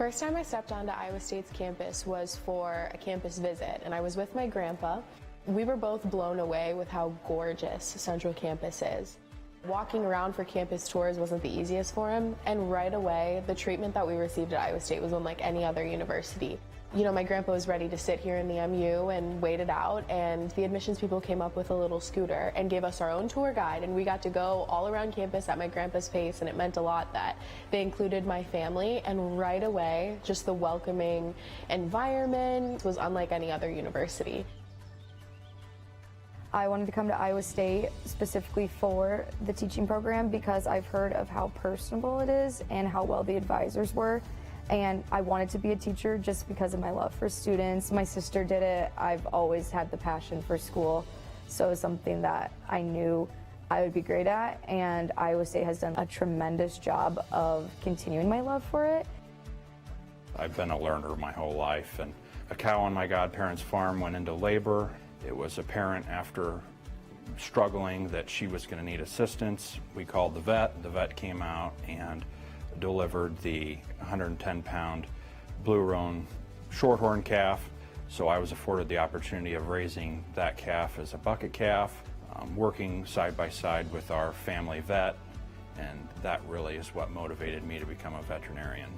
First time I stepped onto Iowa State's campus was for a campus visit, and I was with my grandpa. We were both blown away with how gorgeous Central Campus is. Walking around for campus tours wasn't the easiest for him, and right away, the treatment that we received at Iowa State was unlike any other university. You know, my grandpa was ready to sit here in the MU and wait it out, and the admissions people came up with a little scooter and gave us our own tour guide, and we got to go all around campus at my grandpa's pace, and it meant a lot that they included my family, and right away, just the welcoming environment was unlike any other university. I wanted to come to Iowa State specifically for the teaching program because I've heard of how personable it is and how well the advisors were. And I wanted to be a teacher just because of my love for students. My sister did it. I've always had the passion for school, so it was something that I knew I would be great at, and Iowa State has done a tremendous job of continuing my love for it. I've been a learner my whole life, and a cow on my godparents' farm went into labor. It was apparent after struggling that she was going to need assistance. We called the vet. The vet came out and delivered the 110-pound blue roan shorthorn calf. So I was afforded the opportunity of raising that calf as a bucket calf, working side by side with our family vet, and that really is what motivated me to become a veterinarian.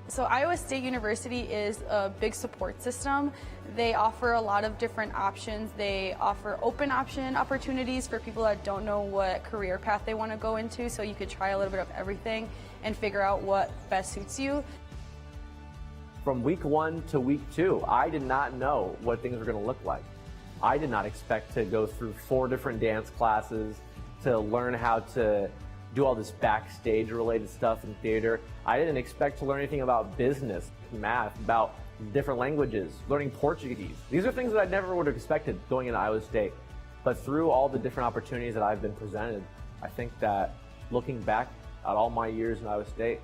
So Iowa State University is a big support system. They offer a lot of different options. They offer open option opportunities for people that don't know what career path they want to go into, so you could try a little bit of everything and figure out what best suits you. From week 1 to week 2, I did not know what things were going to look like. I did not expect to go through 4 different dance classes, to learn how to do all this backstage related stuff in theater. I didn't expect to learn anything about business, math, about different languages, learning Portuguese. These are things that I never would have expected going into Iowa State. But through all the different opportunities that I've been presented, I think that looking back at all my years in Iowa State,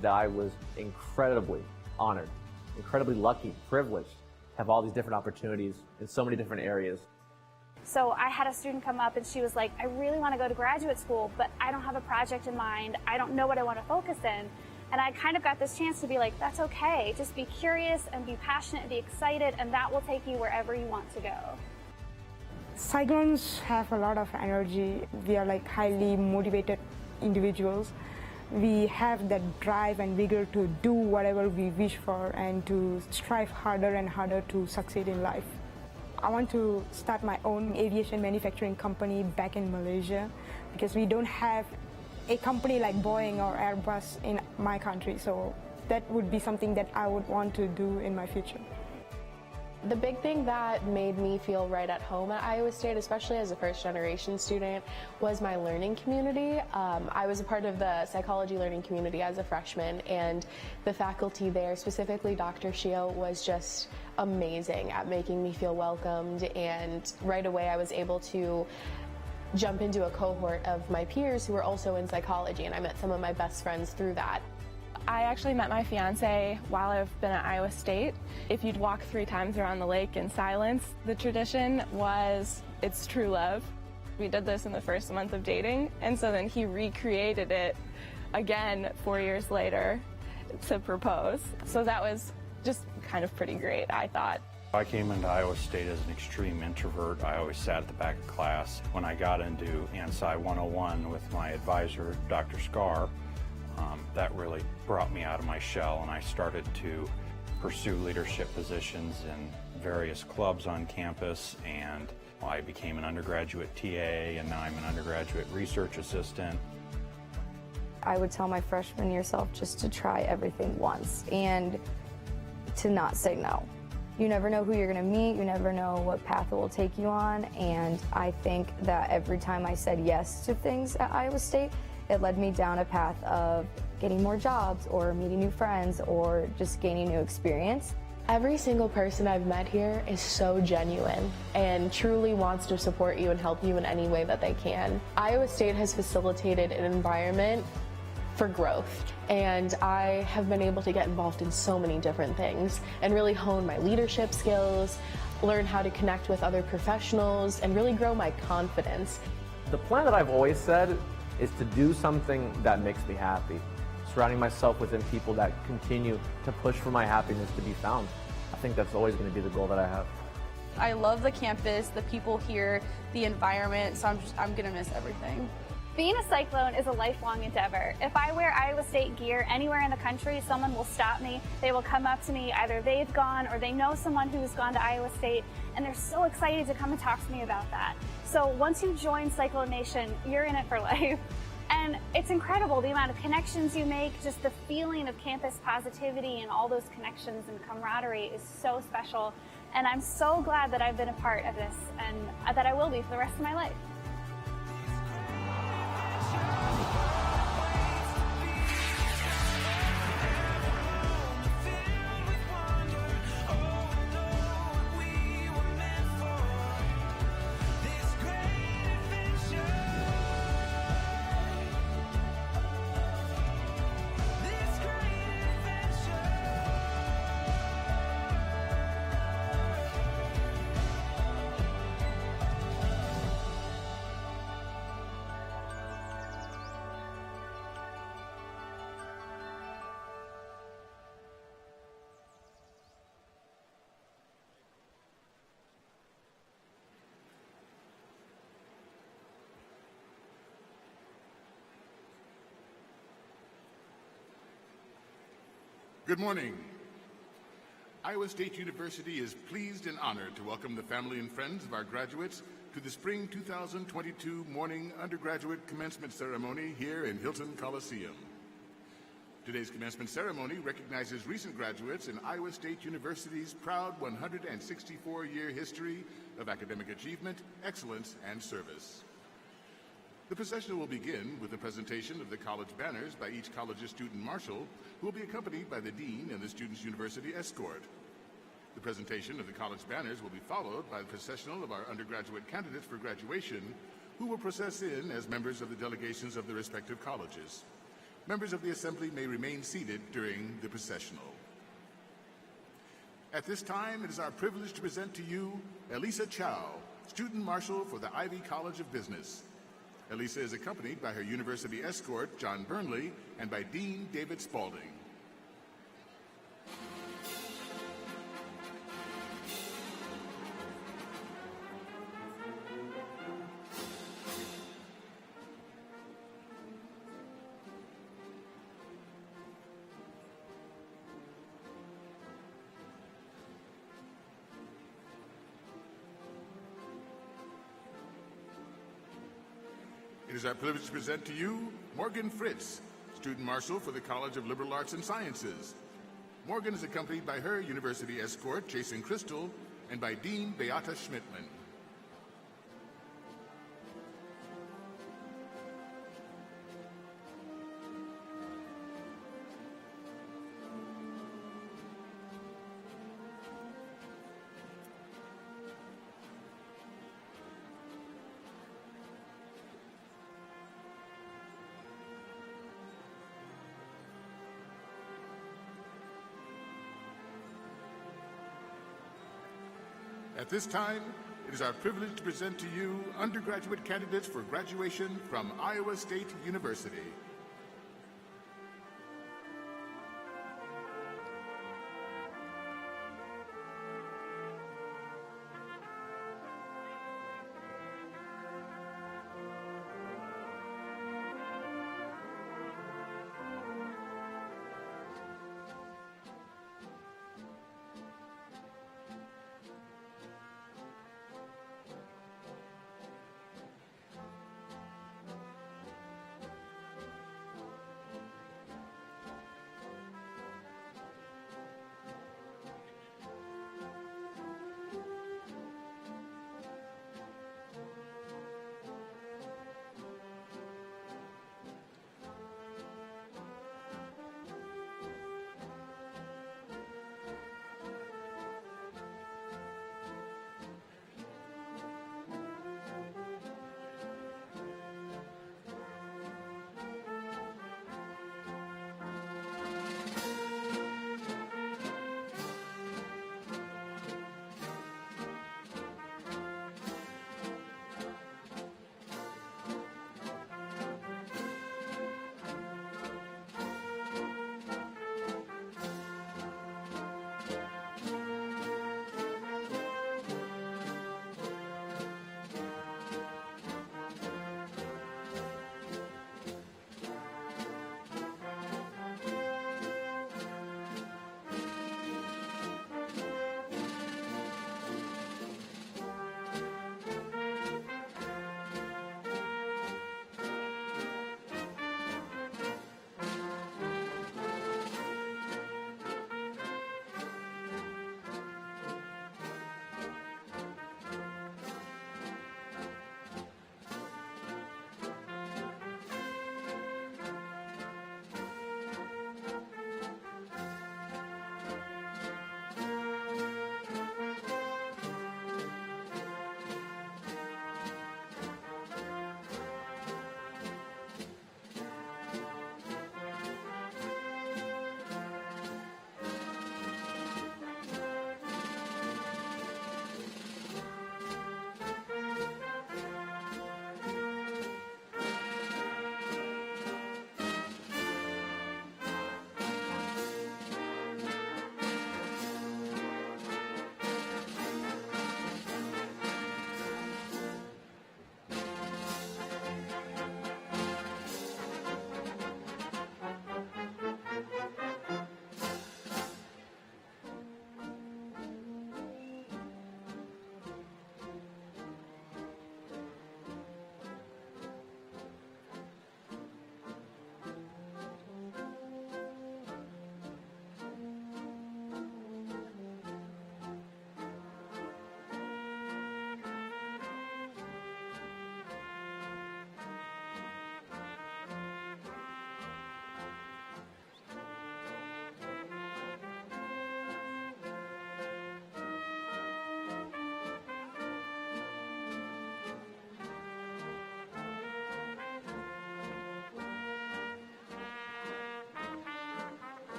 that I was incredibly honored, incredibly lucky, privileged to have all these different opportunities in so many different areas. So I had a student come up and she was like, I really want to go to graduate school, but I don't have a project in mind. I don't know what I want to focus in. And I kind of got this chance to be like, that's okay. Just be curious and be passionate and be excited, and that will take you wherever you want to go. Cyclones have a lot of energy. We are like highly motivated individuals. We have that drive and vigor to do whatever we wish for and to strive harder and harder to succeed in life. I want to start my own aviation manufacturing company back in Malaysia because we don't have a company like Boeing or Airbus in my country, so that would be something that I would want to do in my future. The big thing that made me feel right at home at Iowa State, especially as a first-generation student, was my learning community. I was a part of the psychology learning community as a freshman, and the faculty there, specifically Dr. Shio, was just amazing at making me feel welcomed, and right away I was able to jump into a cohort of my peers who were also in psychology, and I met some of my best friends through that. I actually met my fiance while I've been at Iowa State. If you'd walk 3 times around the lake in silence, the tradition was it's true love. We did this in the first month of dating, and so then he recreated it again 4 years later to propose. So that was just kind of pretty great, I thought. I came into Iowa State as an extreme introvert. I always sat at the back of class. When I got into ANSI 101 with my advisor, Dr. Scar, that really brought me out of my shell, and I started to pursue leadership positions in various clubs on campus, and I became an undergraduate TA, and now I'm an undergraduate research assistant. I would tell my freshman year self just to try everything once and to not say no. You never know who you're going to meet, you never know what path it will take you on, and I think that every time I said yes to things at Iowa State, it led me down a path of getting more jobs or meeting new friends or just gaining new experience. Every single person I've met here is so genuine and truly wants to support you and help you in any way that they can. Iowa State has facilitated an environment for growth, and I have been able to get involved in so many different things and really hone my leadership skills, learn how to connect with other professionals, and really grow my confidence. The plan that I've always said is to do something that makes me happy. surrounding myself within people that continue to push for my happiness to be found. I think that's always going to be the goal that I have. I love the campus, the people here, the environment, so I'm gonna miss everything. Being a Cyclone is a lifelong endeavor. If I wear Iowa State gear anywhere in the country, someone will stop me. They will come up to me, either they've gone or they know someone who's gone to Iowa State, and they're so excited to come and talk to me about that. So once you join Cyclone Nation, you're in it for life. And it's incredible the amount of connections you make, just the feeling of campus positivity and all those connections and camaraderie is so special. And I'm so glad that I've been a part of this and that I will be for the rest of my life. Good morning. Iowa State University is pleased and honored to welcome the family and friends of our graduates to the Spring 2022 morning undergraduate commencement ceremony here in Hilton Coliseum. Today's commencement ceremony recognizes recent graduates in Iowa State University's proud 164-year history of academic achievement, excellence, and service. The procession will begin with the presentation of the college banners by each college's student marshal, who will be accompanied by the dean and the Students' University escort. The presentation of the college banners will be followed by the processional of our undergraduate candidates for graduation, who will process in as members of the delegations of the respective colleges. Members of the assembly may remain seated during the processional. At this time, it is our privilege to present to you Elisa Chow, student marshal for the Ivy College of Business. Elisa is accompanied by her university escort, John Burnley, and by Dean David Spalding. It is our privilege to present to you Morgan Fritz, student marshal for the College of Liberal Arts and Sciences. Morgan is accompanied by her university escort, Jason Crystal, and by Dean Beata Schmidtman. At this time, it is our privilege to present to you undergraduate candidates for graduation from Iowa State University.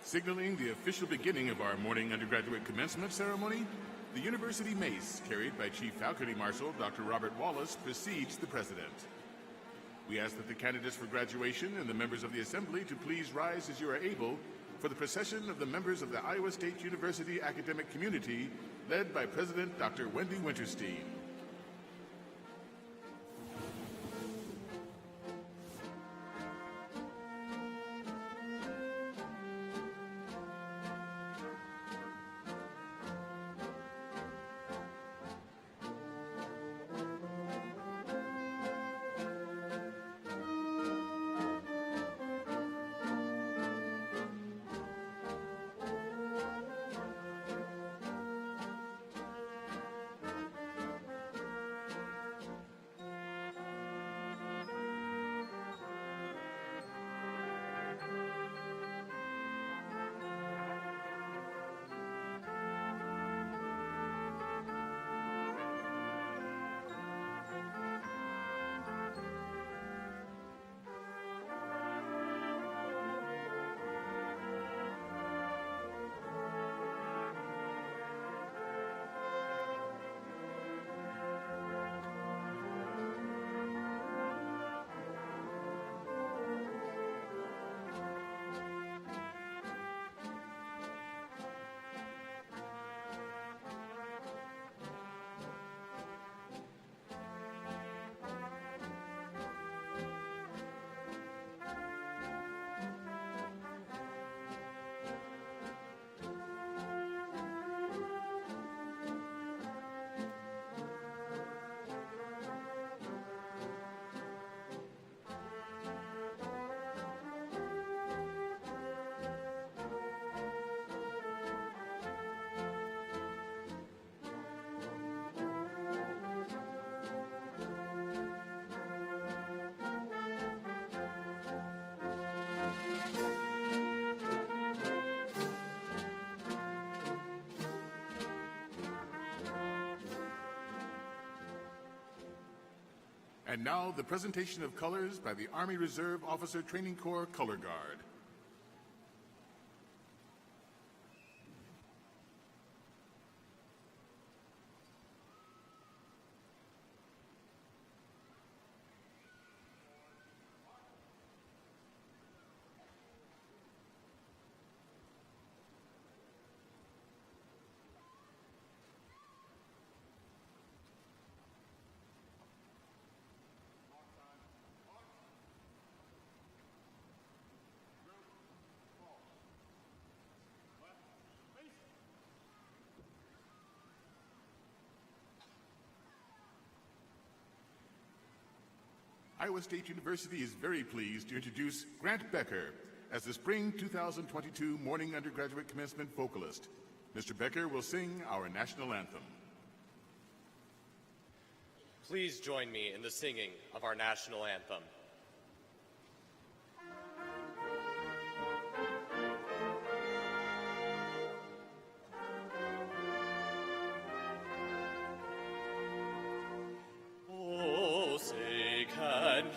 Signaling the official beginning of our morning undergraduate commencement ceremony, the University Mace, carried by Chief Faculty Marshal Dr. Robert Wallace, precedes the President. We ask that the candidates for graduation and the members of the Assembly to please rise as you are able for the procession of the members of the Iowa State University academic community, led by President Dr. Wendy Winterstein. And now, the presentation of colors by the Army Reserve Officer Training Corps Color Guard. Iowa State University is very pleased to introduce Grant Becker as the Spring 2022 Morning Undergraduate Commencement vocalist. Mr. Becker will sing our national anthem. Please join me in the singing of our national anthem.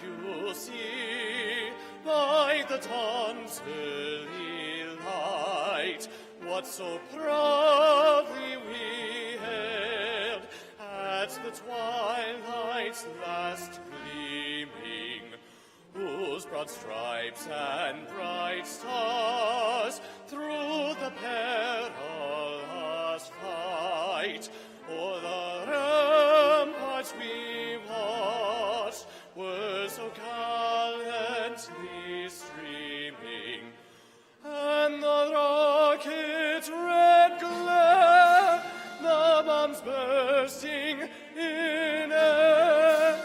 You see by the dawn's early light what so proudly we hailed at the twilight's last gleaming, whose broad stripes and bright stars through the perilous fight o'er the ramparts we watched were so gallantly streaming, and the rocket's red glare, the bombs bursting in air,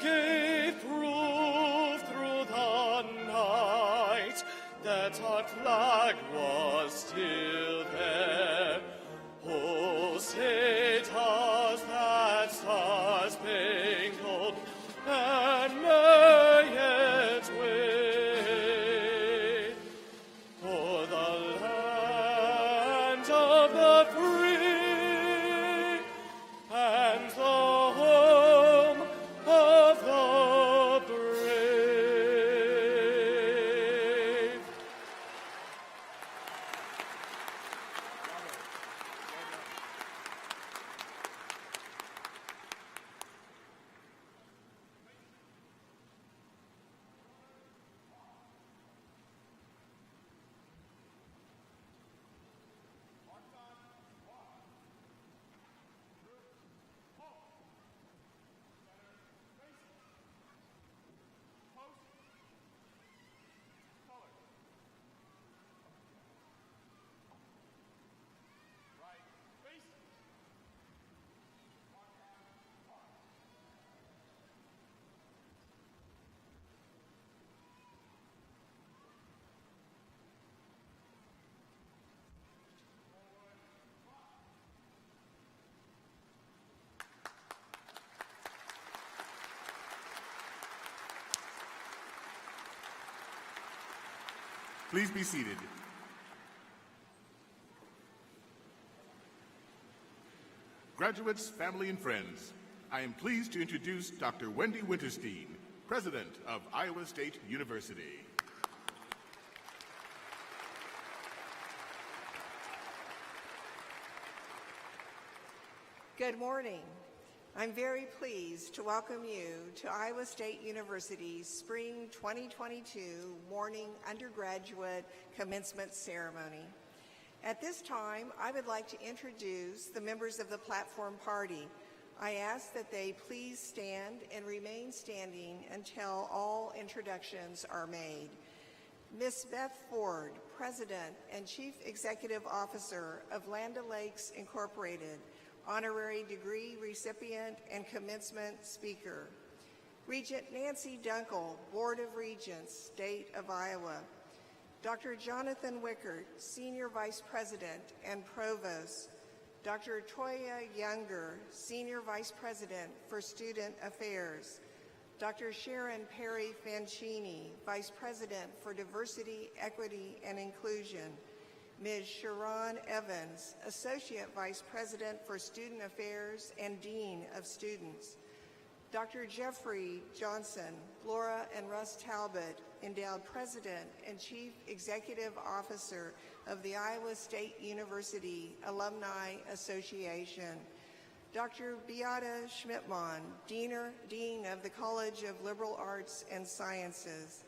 gave proof through the night that our flag was still there. Oh, say does that star-spangled and may yet wave for the land of the free and the Please be seated. Graduates, family, and friends, I am pleased to introduce Dr. Wendy Winterstein, President of Iowa State University. Good morning. I'm very pleased to welcome you to Iowa State University's Spring 2022 Morning Undergraduate Commencement Ceremony. At this time, I would like to introduce the members of the platform party. I ask that they please stand and remain standing until all introductions are made. Ms. Beth Ford, President and Chief Executive Officer of Land O'Lakes Incorporated, Honorary degree recipient and commencement speaker. Regent Nancy Dunkel, Board of Regents, State of Iowa. Dr. Jonathan Wickert, Senior Vice President and Provost. Dr. Toya Younger, Senior Vice President for Student Affairs. Dr. Sharon Perry Fancini, Vice President for Diversity, Equity, and Inclusion. Ms. Sharon Evans, Associate Vice President for Student Affairs and Dean of Students. Dr. Jeffrey Johnson, Laura and Russ Talbot, Endowed President and Chief Executive Officer of the Iowa State University Alumni Association. Dr. Beata Schmidtmann, Dean of the College of Liberal Arts and Sciences.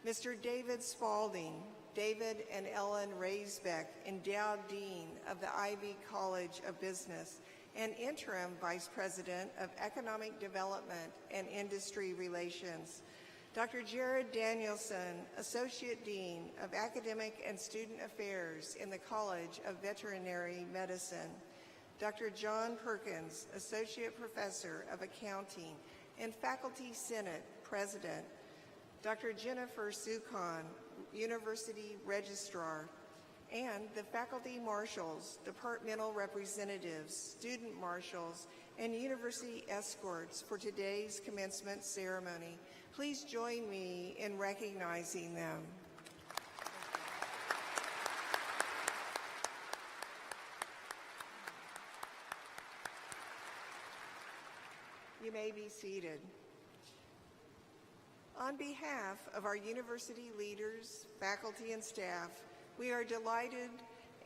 Mr. David Spalding, David and Ellen Raisbeck, Endowed Dean of the Ivy College of Business and Interim Vice President of Economic Development and Industry Relations. Dr. Jared Danielson, Associate Dean of Academic and Student Affairs in the College of Veterinary Medicine. Dr. John Perkins, Associate Professor of Accounting and Faculty Senate President. Dr. Jennifer Sukon, University Registrar, and the faculty marshals, departmental representatives, student marshals, and university escorts for today's commencement ceremony. Please join me in recognizing them. You may be seated. On behalf of our university leaders, faculty, and staff, we are delighted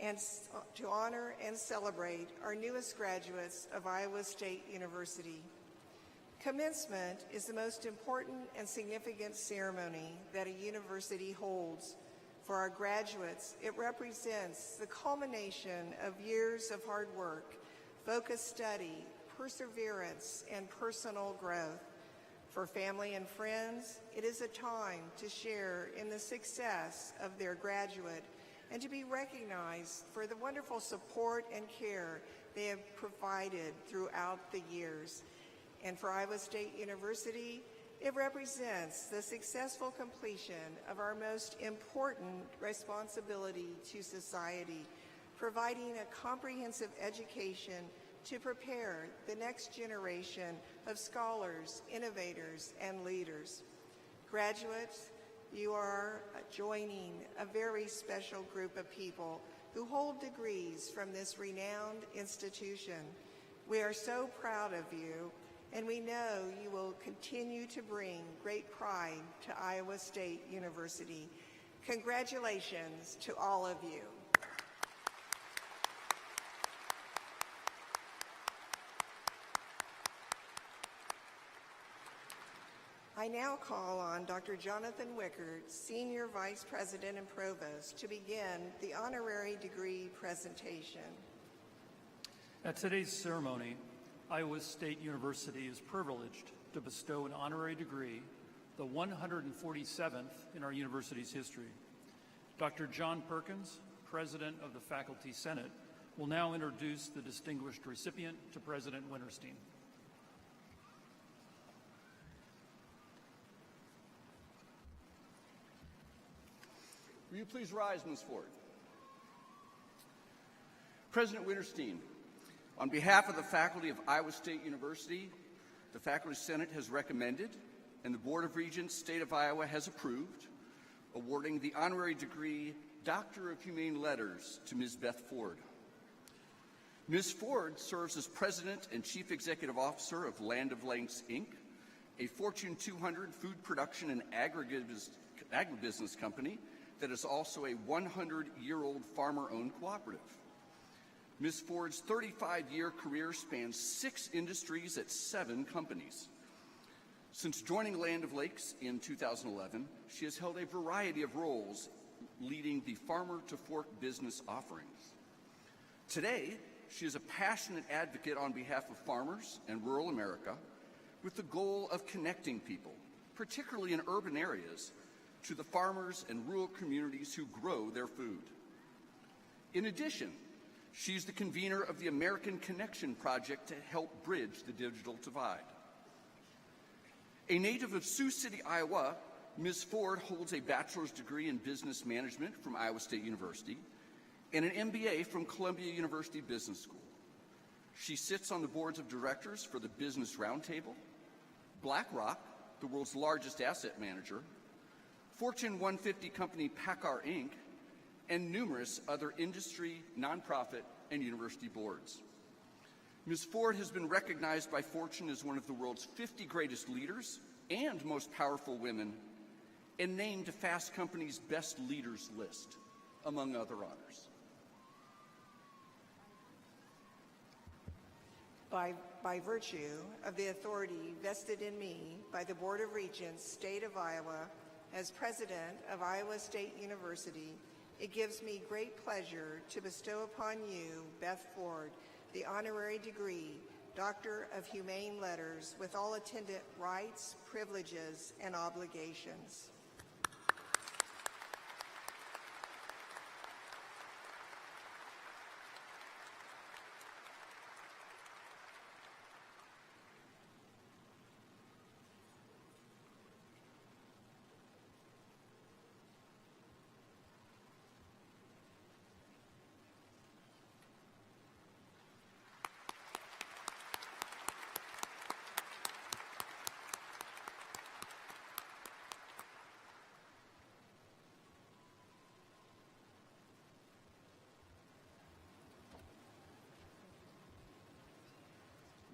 to honor and celebrate our newest graduates of Iowa State University. Commencement is the most important and significant ceremony that a university holds. For our graduates, it represents the culmination of years of hard work, focused study, perseverance, and personal growth. For family and friends, it is a time to share in the success of their graduate and to be recognized for the wonderful support and care they have provided throughout the years. And for Iowa State University, it represents the successful completion of our most important responsibility to society, providing a comprehensive education to prepare the next generation of scholars, innovators, and leaders. Graduates, you are joining a very special group of people who hold degrees from this renowned institution. We are so proud of you, and we know you will continue to bring great pride to Iowa State University. Congratulations to all of you. I now call on Dr. Jonathan Wickert, Senior Vice President and Provost, to begin the honorary degree presentation. At today's ceremony, Iowa State University is privileged to bestow an honorary degree, the 147th in our university's history. Dr. John Perkins, President of the Faculty Senate, will now introduce the distinguished recipient to President Winterstein. Will you please rise, Ms. Ford? President Winterstein, on behalf of the faculty of Iowa State University, the Faculty Senate has recommended, and the Board of Regents, State of Ia has approved, awarding the honorary degree Doctor of Humane Letters to Ms. Beth Ford. Ms. Ford serves as President and Chief Executive Officer of Land O'Lakes, Inc., a Fortune 200 food production and agribusiness company that is also a 100-year-old farmer-owned cooperative. Ms. Ford's 35-year career spans 6 industries at 7 companies. Since joining Land O'Lakes in 2011, she has held a variety of roles leading the Farmer to Fork business offerings. Today, she is a passionate advocate on behalf of farmers and rural America with the goal of connecting people, particularly in urban areas, to the farmers and rural communities who grow their food. In addition, she's the convener of the American Connection Project to help bridge the digital divide. A native of Sioux City, Iowa, Ms. Ford holds a bachelor's degree in business management from Iowa State University and an MBA from Columbia University Business School. She sits on the boards of directors for the Business Roundtable, BlackRock, the world's largest asset manager, Fortune 150 company PACCAR Inc., and numerous other industry, nonprofit, and university boards. Ms. Ford has been recognized by Fortune as one of the world's 50 greatest leaders and most powerful women, and named to Fast Company's Best Leaders list, among other honors. By virtue of the authority vested in me by the Board of Regents, State of Iowa, as President of Iowa State University, it gives me great pleasure to bestow upon you, Beth Ford, the honorary degree, Doctor of Humane Letters, with all attendant rights, privileges, and obligations.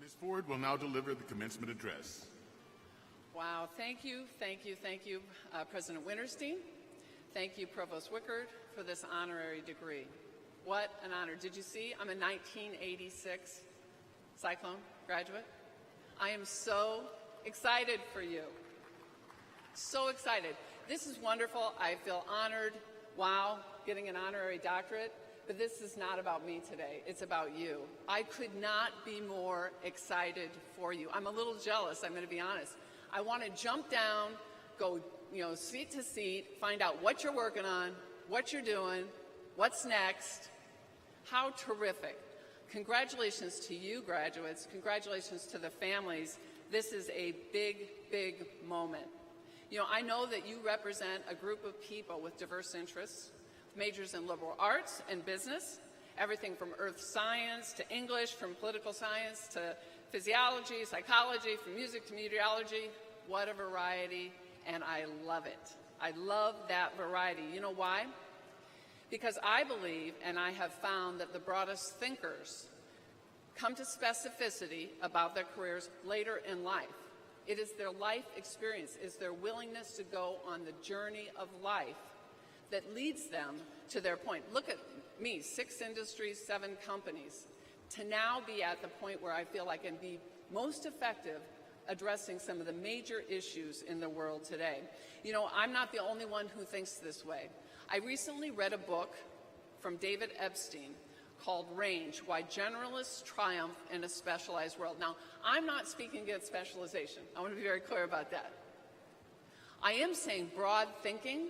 Ms. Ford will now deliver the commencement address. Wow, thank you, President Winterstein. Thank you, Provost Wickard, for this honorary degree. What an honor. Did you see I'm a 1986 Cyclone graduate? I am so excited for you. So excited. This is wonderful. I feel honored. Wow, getting an honorary doctorate. But this is not about me today. It's about you. I could not be more excited for you. I'm a little jealous, I'm going to be honest. I want to jump down, go seat to seat, find out what you're working on, what you're doing, what's next. How terrific. Congratulations to you, graduates. Congratulations to the families. This is a big, big moment. I know that you represent a group of people with diverse interests, majors in liberal arts and business, everything from earth science to English, from political science to physiology, psychology, from music to meteorology. What a variety, and I love it. I love that variety. You know why? Because I believe, and I have found, that the broadest thinkers come to specificity about their careers later in life. It is their life experience, it's their willingness to go on the journey of life that leads them to their point. Look at me, 6 industries, 7 companies, to now be at the point where I feel I can be most effective addressing some of the major issues in the world today. I'm not the only one who thinks this way. I recently read a book from David Epstein called Range, Why Generalists Triumph in a Specialized World. Now, I'm not speaking against specialization. I want to be very clear about that. I am saying broad thinking,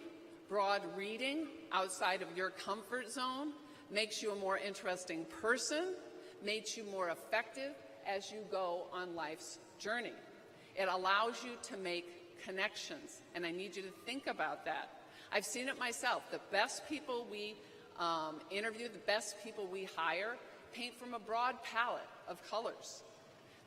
broad reading outside of your comfort zone makes you a more interesting person, makes you more effective as you go on life's journey. It allows you to make connections, and I need you to think about that. I've seen it myself. The best people we interview, the best people we hire, paint from a broad palette of colors.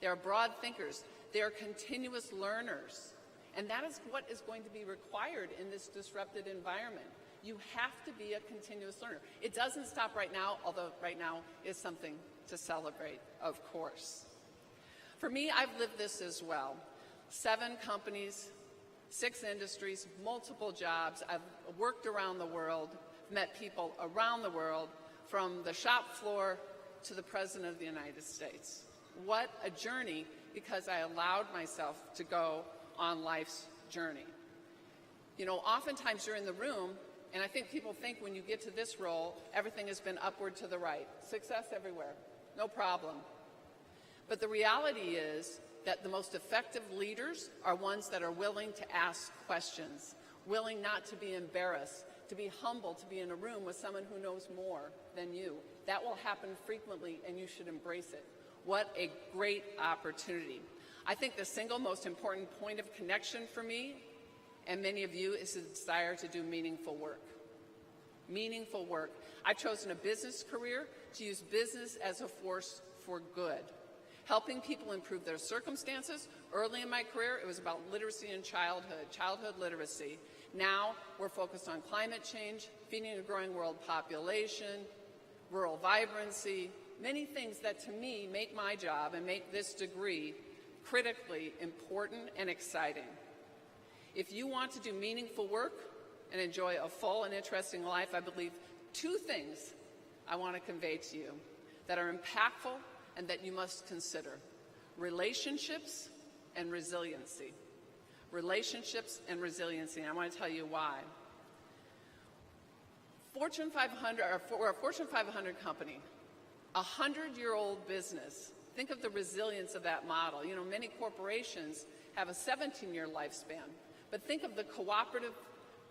They're broad thinkers. They're continuous learners. And that is what is going to be required in this disrupted environment. You have to be a continuous learner. It doesn't stop right now, although right now is something to celebrate, of course. For me, I've lived this as well. 7 companies, 6 industries, multiple jobs. I've worked around the world, met people around the world, from the shop floor to the President of the United States. What a journey, because I allowed myself to go on life's journey. You know, oftentimes you're in the room, and I think people think when you get to this role, everything has been upward to the right. Success everywhere, no problem. But the reality is that the most effective leaders are ones that are willing to ask questions, willing not to be embarrassed, to be humble, to be in a room with someone who knows more than you. That will happen frequently, and you should embrace it. What a great opportunity. I think the single most important point of connection for me and many of you is the desire to do meaningful work. Meaningful work. I've chosen a business career to use business as a force for good. Helping people improve their circumstances. Early in my career, it was about literacy in childhood literacy. Now, we're focused on climate change, feeding a growing world population, rural vibrancy, many things that to me make my job and make this degree critically important and exciting. If you want to do meaningful work and enjoy a full and interesting life, I believe 2 things I want to convey to you that are impactful and that you must consider: relationships and resiliency. Relationships and resiliency. And I want to tell you why. Fortune 500, we're a Fortune 500 company, a 100-year-old business. Think of the resilience of that model. You know, many corporations have a 17-year lifespan, but think of the cooperative,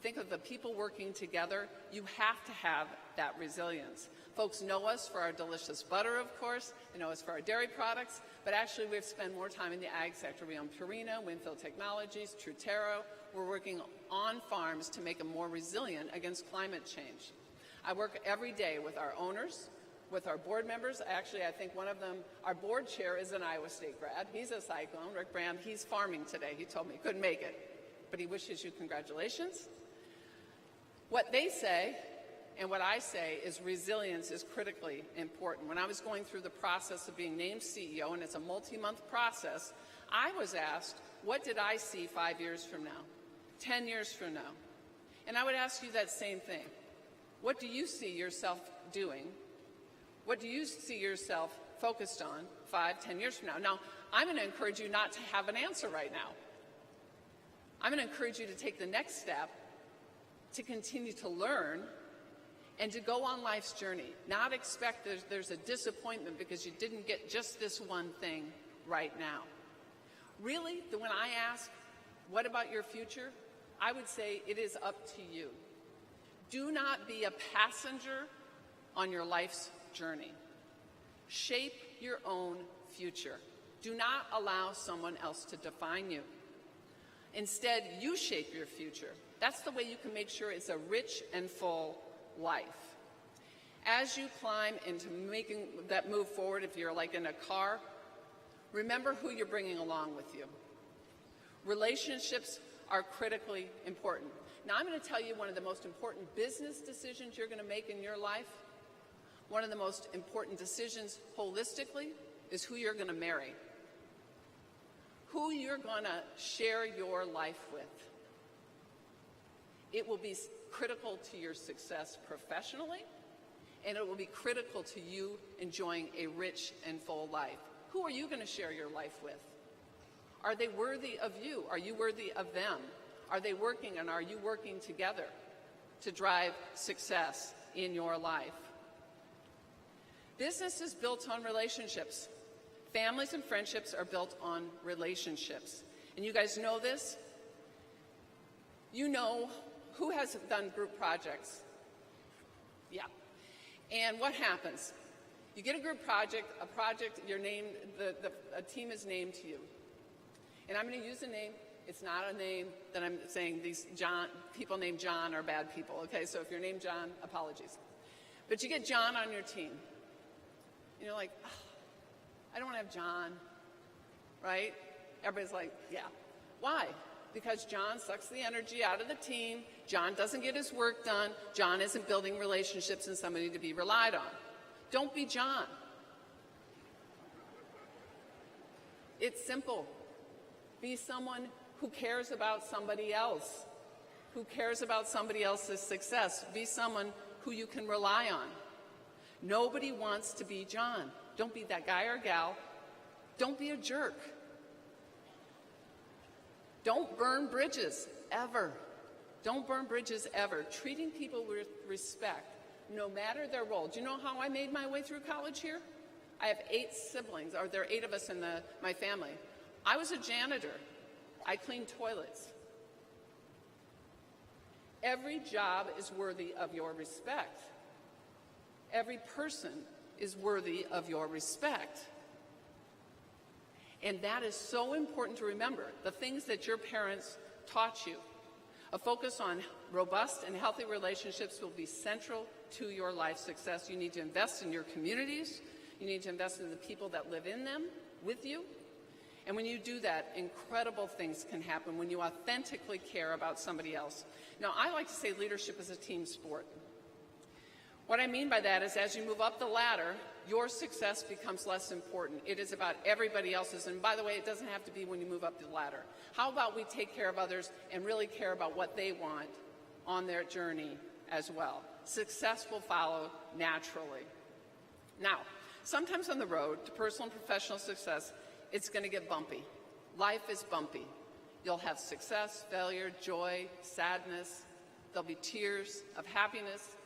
think of the people working together. You have to have that resilience. Folks know us for our delicious butter, of course. They know us for our dairy products, but actually we've spent more time in the ag sector. We own Purina, Winfield Technologies, Trutero. We're working on farms to make them more resilient against climate change. I work every day with our owners, with our board members. Actually, I think one of them, our board chair, is an Iowa State grad. He's a Cyclone. Rick Brand, he's farming today. He told me he couldn't make it, but he wishes you congratulations. What they say and what I say is resilience is critically important. When I was going through the process of being named CEO, and it's a multi-month process, I was asked, what did I see 5 years from now, 10 years from now? And I would ask you that same thing. What do you see yourself doing? What do you see yourself focused on 5, 10 years from now? Now, I'm going to encourage you not to have an answer right now. I'm going to encourage you to take the next step, to continue to learn, and to go on life's journey. Not expect there's a disappointment because you didn't get just this one thing right now. Really, when I ask, what about your future? I would say it is up to you. Do not be a passenger on your life's journey. Shape your own future. Do not allow someone else to define you. Instead, you shape your future. That's the way you can make sure it's a rich and full life. As you climb into making that move forward, if you're like in a car, remember who you're bringing along with you. Relationships are critically important. Now, I'm going to tell you one of the most important business decisions you're going to make in your life. One of the most important decisions holistically is who you're going to marry, who you're going to share your life with. It will be critical to your success professionally, and it will be critical to you enjoying a rich and full life. Who are you going to share your life with? Are they worthy of you? Are you worthy of them? Are they working, and are you working together to drive success in your life? Business is built on relationships. Families and friendships are built on relationships. And you guys know this. You know who has done group projects. Yeah. And what happens? You get a group project, you're named, a team is named to you. And I'm going to use a name. It's not a name that I'm saying these people named John are bad people, okay? So if you're named John, apologies. But you get John on your team. And you're like, oh, I don't want to have John, right? Everybody's like, yeah. Why? because John sucks the energy out of the team, John doesn't get his work done, John isn't building relationships and somebody to be relied on. Don't be John. It's simple. Be someone who cares about somebody else, who cares about somebody else's success. Be someone who you can rely on. Nobody wants to be John. Don't be that guy or gal. Don't be a jerk. Don't burn bridges, ever. Don't burn bridges, ever. Treating people with respect, no matter their role. Do you know how I made my way through college here? I have 8 siblings, or there are 8 of us in my family. I was a janitor. I cleaned toilets. Every job is worthy of your respect. Every person is worthy of your respect. And that is so important to remember. The things that your parents taught you. A focus on robust and healthy relationships will be central to your life success. You need to invest in your communities. You need to invest in the people that live in them with you. And when you do that, incredible things can happen when you authentically care about somebody else. Now, I like to say leadership is a team sport. What I mean by that is as you move up the ladder, your success becomes less important. It is about everybody else's. And by the way, it doesn't have to be when you move up the ladder. How about we take care of others and really care about what they want on their journey as well? Success will follow naturally. Now, sometimes on the road to personal and professional success, it's going to get bumpy. Life is bumpy. You'll have success, failure, joy, sadness. There'll be tears of happiness,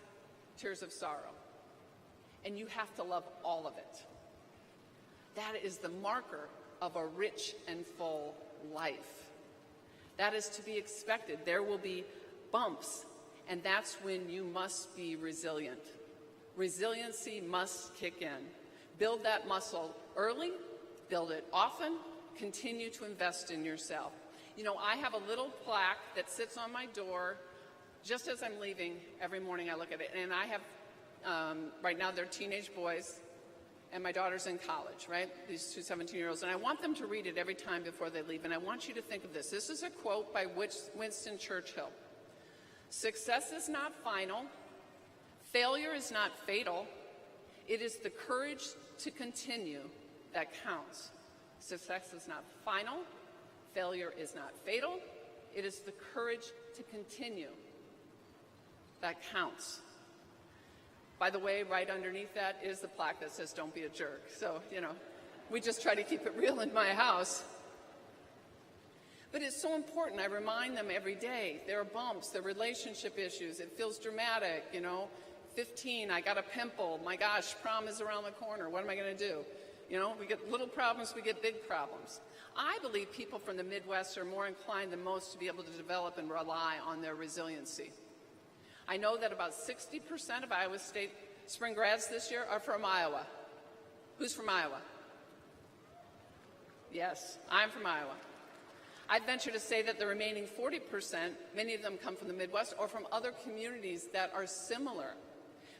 tears of sorrow. And you have to love all of it. That is the marker of a rich and full life. That is to be expected. There will be bumps, and that's when you must be resilient. Resiliency must kick in. Build that muscle early, build it often, continue to invest in yourself. You know, I have a little plaque that sits on my door just as I'm leaving. Every morning I look at it, and I have, right now they're teenage boys, and my daughter's in college, right? These 2 17-year-olds, and I want them to read it every time before they leave, and I want you to think of this. This is a quote by Winston Churchill. Success is not final. Failure is not fatal. It is the courage to continue that counts. Success is not final. Failure is not fatal. It is the courage to continue that counts. By the way, right underneath that is the plaque that says, "Don't be a jerk." So, you know, we just try to keep it real in my house. But it's so important. I remind them every day. There are bumps, there are relationship issues. It feels dramatic, you know. 15, I got a pimple. My gosh, prom is around the corner. What am I going to do? You know, we get little problems, we get big problems. I believe people from the Midwest are more inclined than most to be able to develop and rely on their resiliency. I know that about 60% of Iowa State spring grads this year are from Iowa. Who's from Iowa? Yes, I'm from Iowa. I'd venture to say that the remaining 40%, many of them come from the Midwest or from other communities that are similar.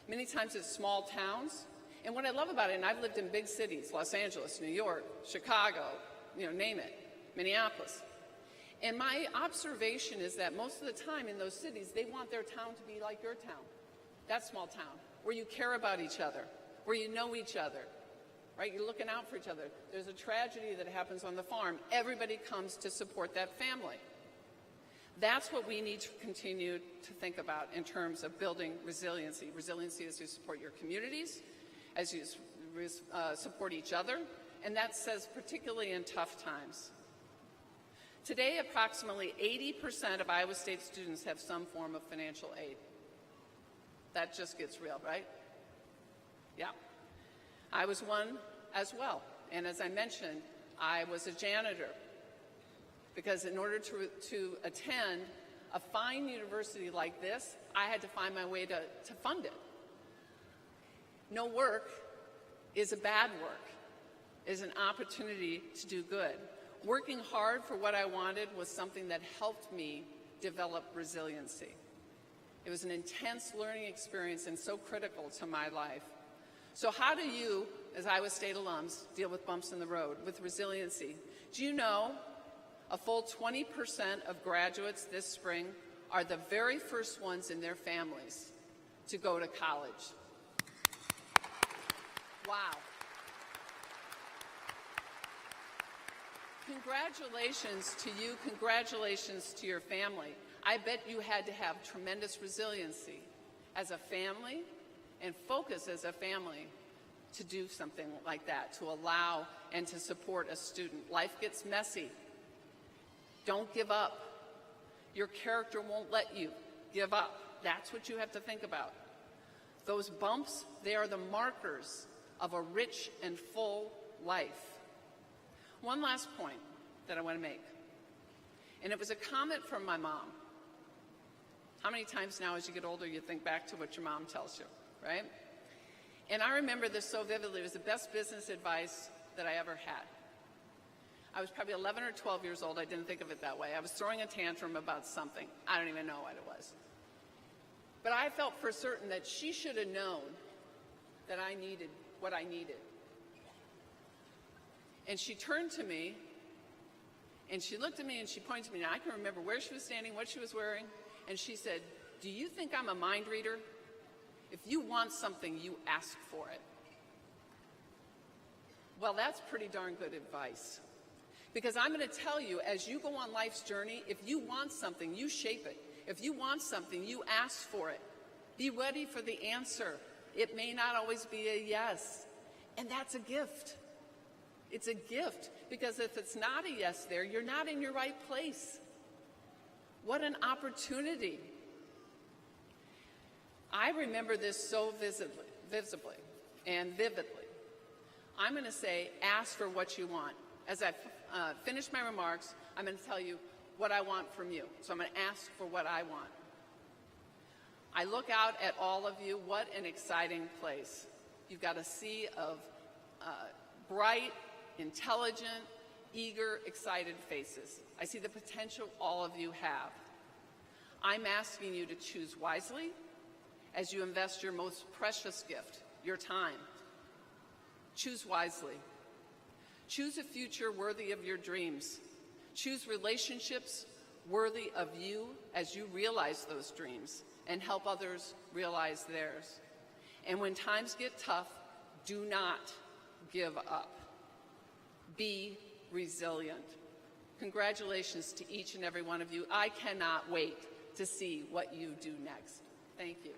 Many times it's small towns. And what I love about it, and I've lived in big cities, Los Angeles, New York, Chicago, you know, name it, Minneapolis. And my observation is that most of the time in those cities, they want their town to be like your town, that small town, where you care about each other, where you know each other, right? You're looking out for each other. There's a tragedy that happens on the farm. Everybody comes to support that family. That's what we need to continue to think about in terms of building resiliency. Resiliency is to support your communities, as you support each other, and that says particularly in tough times. Today, approximately 80% of Iowa State students have some form of financial aid. That just gets real, right? Yeah. I was one as well, and as I mentioned, I was a janitor, because in order to attend a fine university like this, I had to find my way to fund it. No work is a bad work, is an opportunity to do good. Working hard for what I wanted was something that helped me develop resiliency. It was an intense learning experience and so critical to my life. So how do you, as Iowa State alums, deal with bumps in the road, with resiliency? Do you know A full 20% of graduates this spring are the very first ones in their families to go to college. Wow. Congratulations to you, congratulations to your family. I bet you had to have tremendous resiliency as a family and focus as a family to do something like that, to allow and to support a student. Life gets messy. Don't give up. Your character won't let you give up. That's what you have to think about. Those bumps, they are the markers of a rich and full life. One last point that I want to make, and it was a comment from my mom. How many times now as you get older you think back to what your mom tells you, right? And I remember this so vividly. It was the best business advice that I ever had. I was probably 11 or 12 years old. I didn't think of it that way. I was throwing a tantrum about something. I don't even know what it was. But I felt for certain that she should have known that I needed what I needed. And she turned to me, and she looked at me, and she pointed to me. Now, I can remember where she was standing, what she was wearing, and she said, "Do you think I'm a mind reader? If you want something, you ask for it." Well, that's pretty darn good advice. Because I'm going to tell you, as you go on life's journey, if you want something, you shape it. If you want something, you ask for it. Be ready for the answer. It may not always be a yes. And that's a gift. It's a gift, because if it's not a yes there, you're not in your right place. What an opportunity. I remember this so visibly and vividly. I'm going to say, ask for what you want. As I finish my remarks, I'm going to tell you what I want from you. So I'm going to ask for what I want. I look out at all of you. What an exciting place. You've got a sea of bright, intelligent, eager, excited faces. I see the potential all of you have. I'm asking you to choose wisely as you invest your most precious gift, your time. Choose wisely. Choose a future worthy of your dreams. Choose relationships worthy of you as you realize those dreams and help others realize theirs. And when times get tough, do not give up. Be resilient. Congratulations to each and every one of you. I cannot wait to see what you do next. Thank you.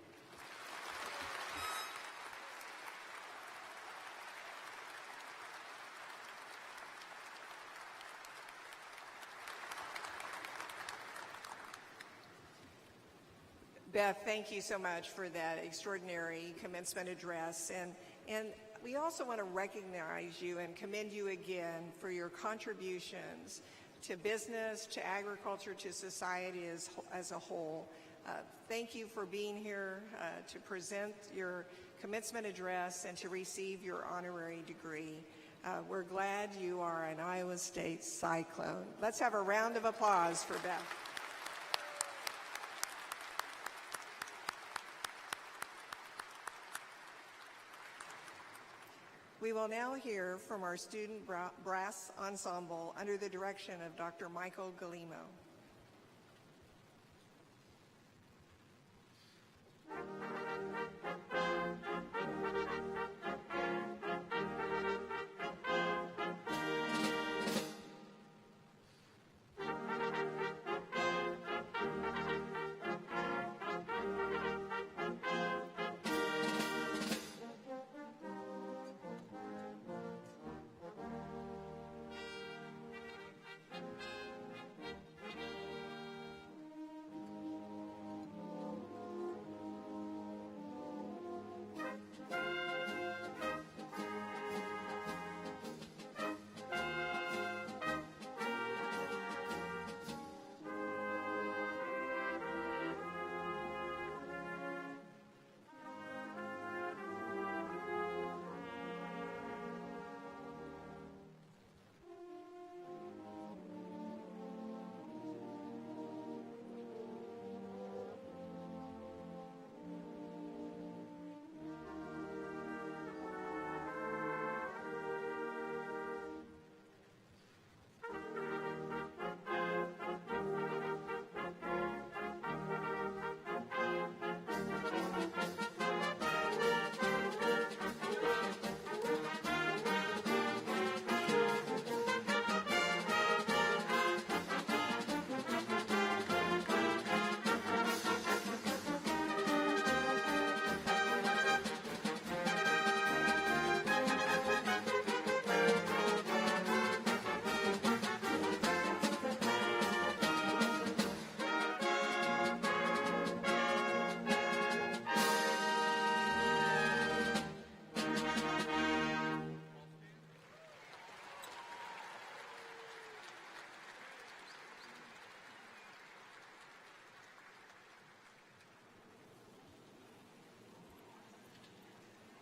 Beth, thank you so much for that extraordinary commencement address. And we also want to recognize you and commend you again for your contributions to business, to agriculture, to society as a whole. Thank you for being here to present your commencement address and to receive your honorary degree. We're glad you are an Iowa State Cyclone. Let's have a round of applause for Beth. We will now hear from our student brass ensemble under the direction of Dr. Michael Galimo.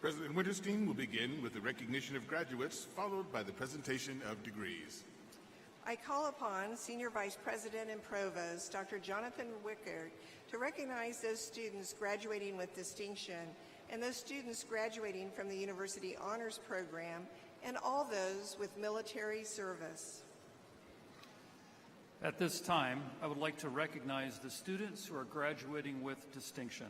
President Winterstein will begin with the recognition of graduates, followed by the presentation of degrees. I call upon Senior Vice President and Provost, Dr. Jonathan Wickert, to recognize those students graduating with distinction and those students graduating from the University Honors Program and all those with military service. At this time, I would like to recognize the students who are graduating with distinction.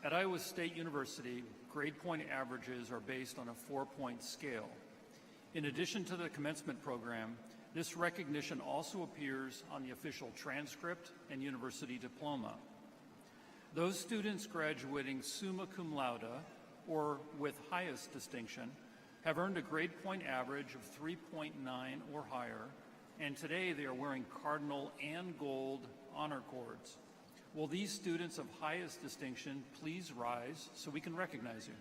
At Iowa State University, grade point averages are based on a 4-point scale. In addition to the commencement program, this recognition also appears on the official transcript and university diploma. Those students graduating summa cum laude, or with highest distinction, have earned a grade point average of 3.9 or higher, and today they are wearing cardinal and gold honor cords. Will these students of highest distinction please rise so we can recognize you?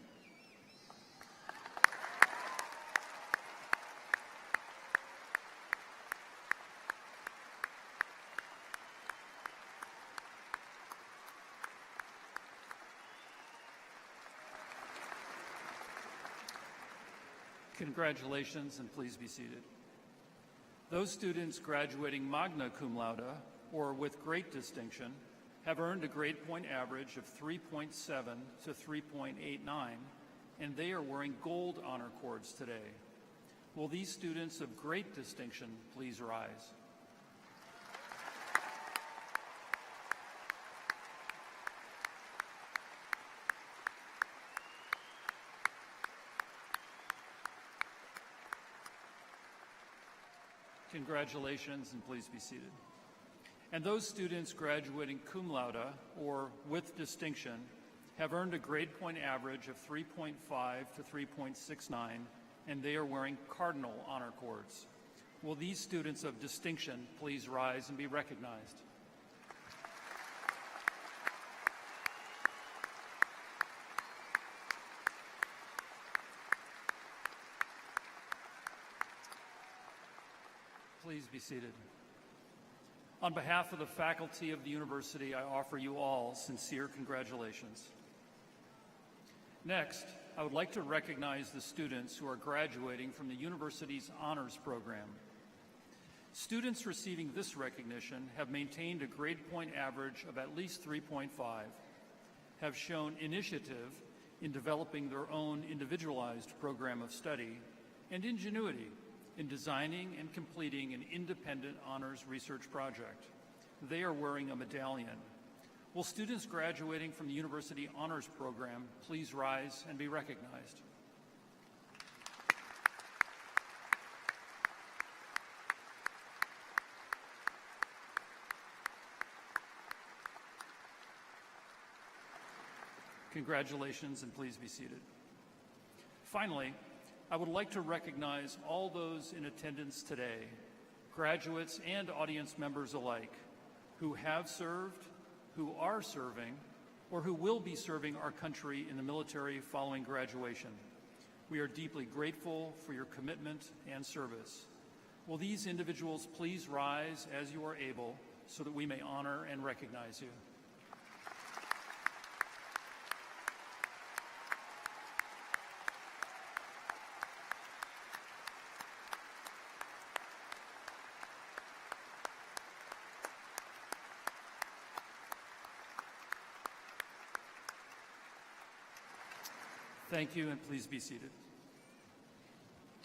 Congratulations, and please be seated. Those students graduating magna cum laude, or with great distinction, have earned a grade point average of 3.7 to 3.89, and they are wearing gold honor cords today. Will these students of great distinction please rise? Congratulations, and please be seated. And those students graduating cum laude, or with distinction, have earned a grade point average of 3.5 to 3.69, and they are wearing cardinal honor cords. Will these students of distinction please rise and be recognized? Please be seated. On behalf of the faculty of the university, I offer you all sincere congratulations. Next, I would like to recognize the students who are graduating from the university's honors program. Students receiving this recognition have maintained a grade point average of at least 3.5, have shown initiative in developing their own individualized program of study, and ingenuity in designing and completing an independent honors research project. They are wearing a medallion. Will students graduating from the University Honors Program please rise and be recognized? Congratulations, and please be seated. Finally, I would like to recognize all those in attendance today, graduates and audience members alike, who have served, who are serving, or who will be serving our country in the military following graduation. We are deeply grateful for your commitment and service. Will these individuals please rise as you are able so that we may honor and recognize you? Thank you, and please be seated.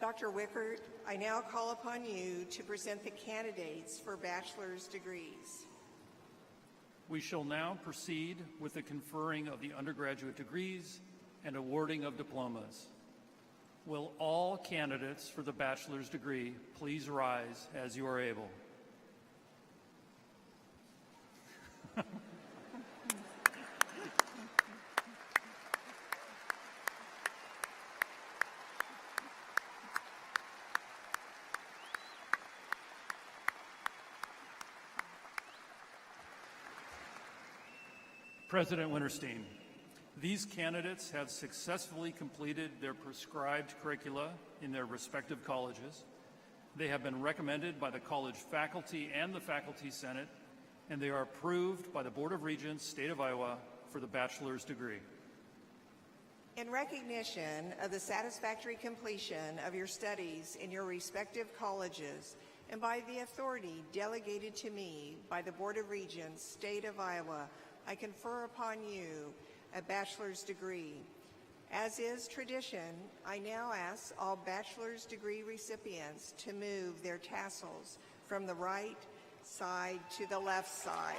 Dr. Wickert, I now call upon you to present the candidates for bachelor's degrees. We shall now proceed with the conferring of the undergraduate degrees and awarding of diplomas. Will all candidates for the bachelor's degree please rise as you are able? President Winterstein, these candidates have successfully completed their prescribed curricula in their respective colleges. They have been recommended by the college faculty and the Faculty Senate, and they are approved by the Board of Regents, State of Iowa, for the bachelor's degree. In recognition of the satisfactory completion of your studies in your respective colleges, and by the authority delegated to me by the Board of Regents, State of Iowa, I confer upon you a bachelor's degree. As is tradition, I now ask all bachelor's degree recipients to move their tassels from the right side to the left side.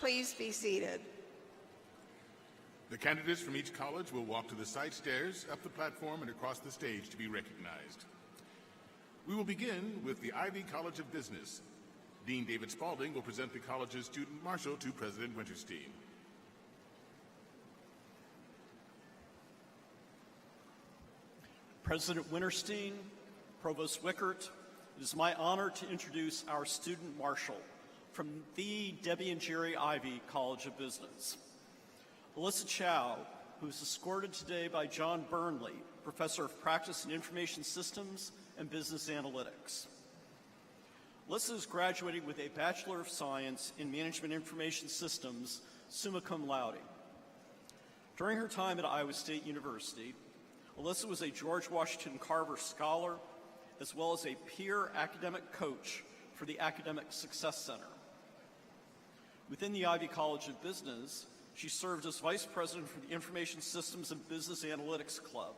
Please be seated. The candidates from each college will walk to the side stairs, up the platform, and across the stage to be recognized. We will begin with the Ivy College of Business. Dean David Spaulding will present the college's student marshal to President Winterstein. President Winterstein, Provost Wickert, it is my honor to introduce our student marshal from the Debbie and Jerry Ivy College of Business. Alyssa Chow, who is escorted today by John Burnley, Professor of Practice in Information Systems and Business Analytics. Alyssa is graduating with a Bachelor of Science in Management Information Systems, summa cum laude. During her time at Iowa State University, Alyssa was a George Washington Carver Scholar, as well as a peer academic coach for the Academic Success Center. Within the Ivy College of Business, she served as Vice President for the Information Systems and Business Analytics Club,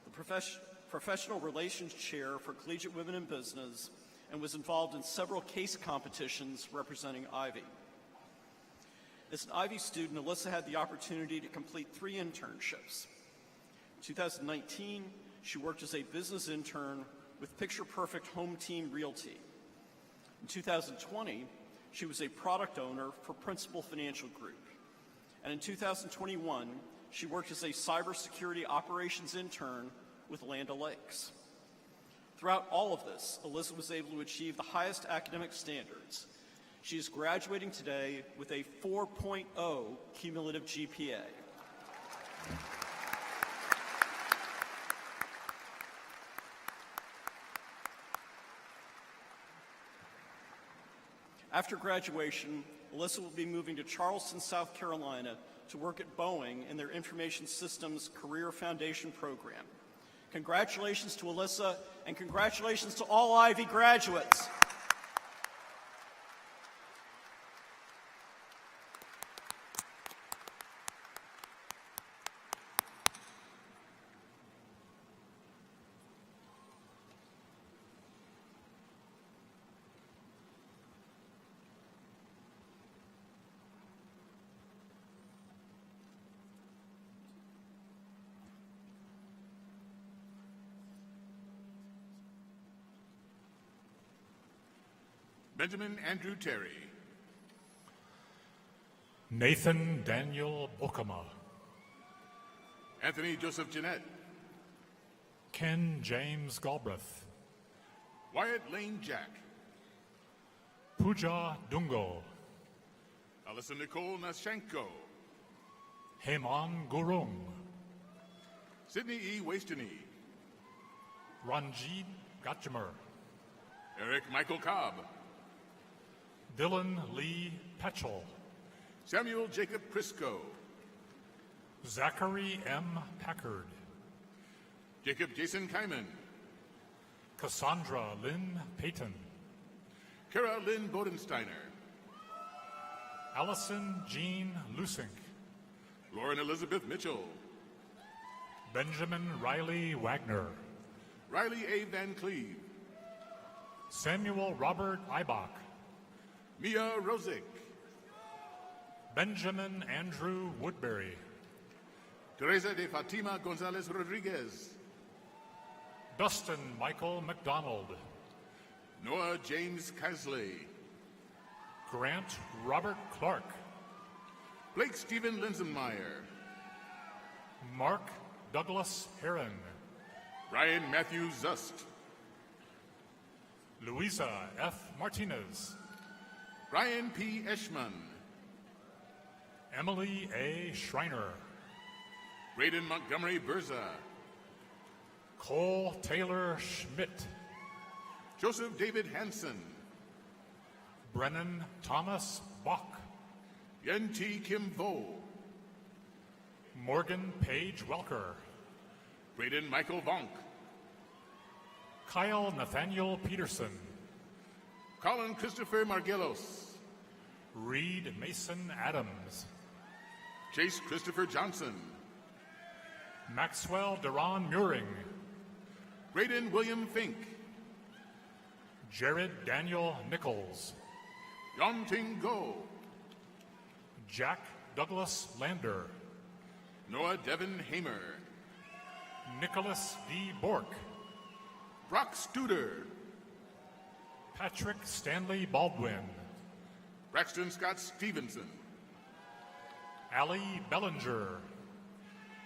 the Professional Relations Chair for Collegiate Women in Business, and was involved in several case competitions representing Ivy. As an Ivy student, Alyssa had the opportunity to complete 3 internships. In 2019, she worked as a business intern with Picture Perfect Home Team Realty. In 2020, she was a product owner for Principal Financial Group. And in 2021, she worked as a cybersecurity operations intern with Land O'Lakes. Throughout all of this, Alyssa was able to achieve the highest academic standards. She is graduating today with a 4.0 cumulative GPA. After graduation, Alyssa will be moving to Charleston, South Carolina to work at Boeing in their Information Systems Career Foundation program. Congratulations to Alyssa, and congratulations to all Ivy graduates. Benjamin Andrew Terry. Nathan Daniel Bokama. Anthony Joseph Jeanette. Ken James Galbraith. Wyatt Lane Jack. Pooja Dungo. Alison Nicole Nashenko. Heman Gurung. Sydney E. Wasteny. Ranjit Gatchamer. Eric Michael Cobb. Dylan Lee Petchel. Samuel Jacob Prisco. Zachary M. Packard. Jacob Jason Kyman. Cassandra Lynn Payton. Kara Lynn Bodensteiner. Allison Jean Lusink. Lauren Elizabeth Mitchell. Benjamin Riley Wagner. Riley A. Van Cleve. Samuel Robert Eibach. Mia Rosick. Benjamin Andrew Woodbury. Teresa de Fatima Gonzalez Rodriguez. Dustin Michael McDonald. Noah James Casley. Grant Robert Clark. Blake Stephen Linsenmeyer. Mark Douglas Heron. Ryan Matthew Zust. Luisa F. Martinez. Brian P. Eschman. Emily A. Schreiner, Braden Montgomery Berza, Cole Taylor Schmidt, Joseph David Hansen, Brennan Thomas Bach, Yen T. Kim Vo, Morgan Page Welker, Braden Michael Vonk, Kyle Nathaniel Peterson, Colin Christopher Margelos, Reed Mason Adams, Chase Christopher Johnson, Maxwell Deron Muring, Braden William Fink, Jared Daniel Nichols, Yongting Go, Jack Douglas Lander, Noah Devin Hamer, Nicholas D. Bork, Brock Studer, Patrick Stanley Baldwin, Braxton Scott Stevenson, Allie Bellinger,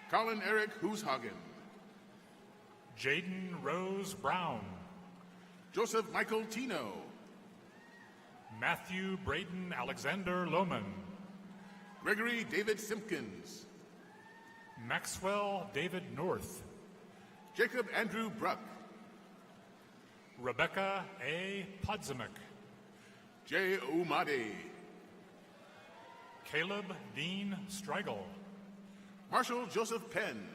Colin Eric Hooshagen, Jaden Rose Brown, Joseph Michael Tino, Matthew Braden Alexander Lohman, Gregory David Simpkins, Maxwell David North, Jacob Andrew Bruck, Rebecca A. Podzemek, Jay Umade, Caleb Dean Strigel, Marshall Joseph Penn,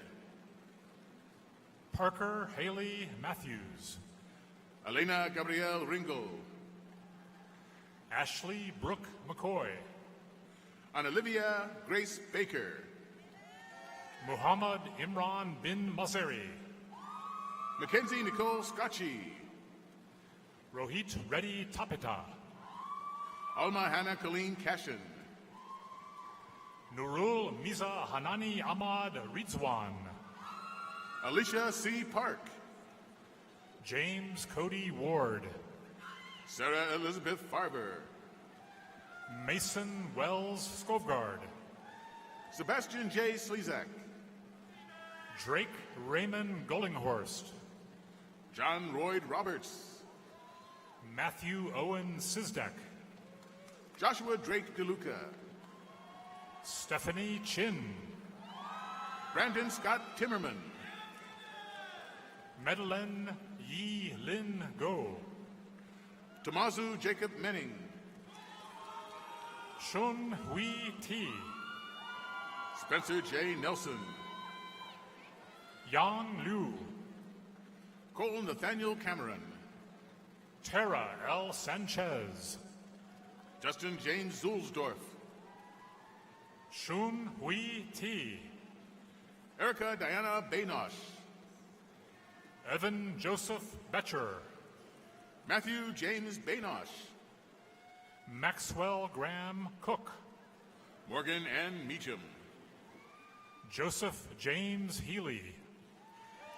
Parker Haley Matthews, Elena Gabrielle Ringel, Ashley Brooke McCoy, Olivia Grace Baker, Muhammad Imran bin Mazeri, Mackenzie Nicole Scotchy, Rohit Reddy Tapita, Alma Hannah Colleen Cashin, Nurul Miza Hanani Ahmad Rizwan, Alicia C. Park, James Cody Ward, Sarah Elizabeth Farber, Mason Wells Skovgard, Sebastian J. Slezak, Drake Raymond Gollinghorst, John Royd Roberts, Matthew Owen Sizdak, Joshua Drake DeLuca, Stephanie Chin, Brandon Scott Timmerman, Madeleine Yi Lin Go, Tomazu Jacob Menning, Shun Hui Ti, Spencer J. Nelson, Yang Liu, Cole Nathaniel Cameron, Tara L. Sanchez, Justin James Zulsdorf, Shun Hui Ti, Erica Diana Baynosh, Evan Joseph Betcher, Matthew James Baynosh, Maxwell Graham Cook, Morgan Ann Meacham, Joseph James Healy,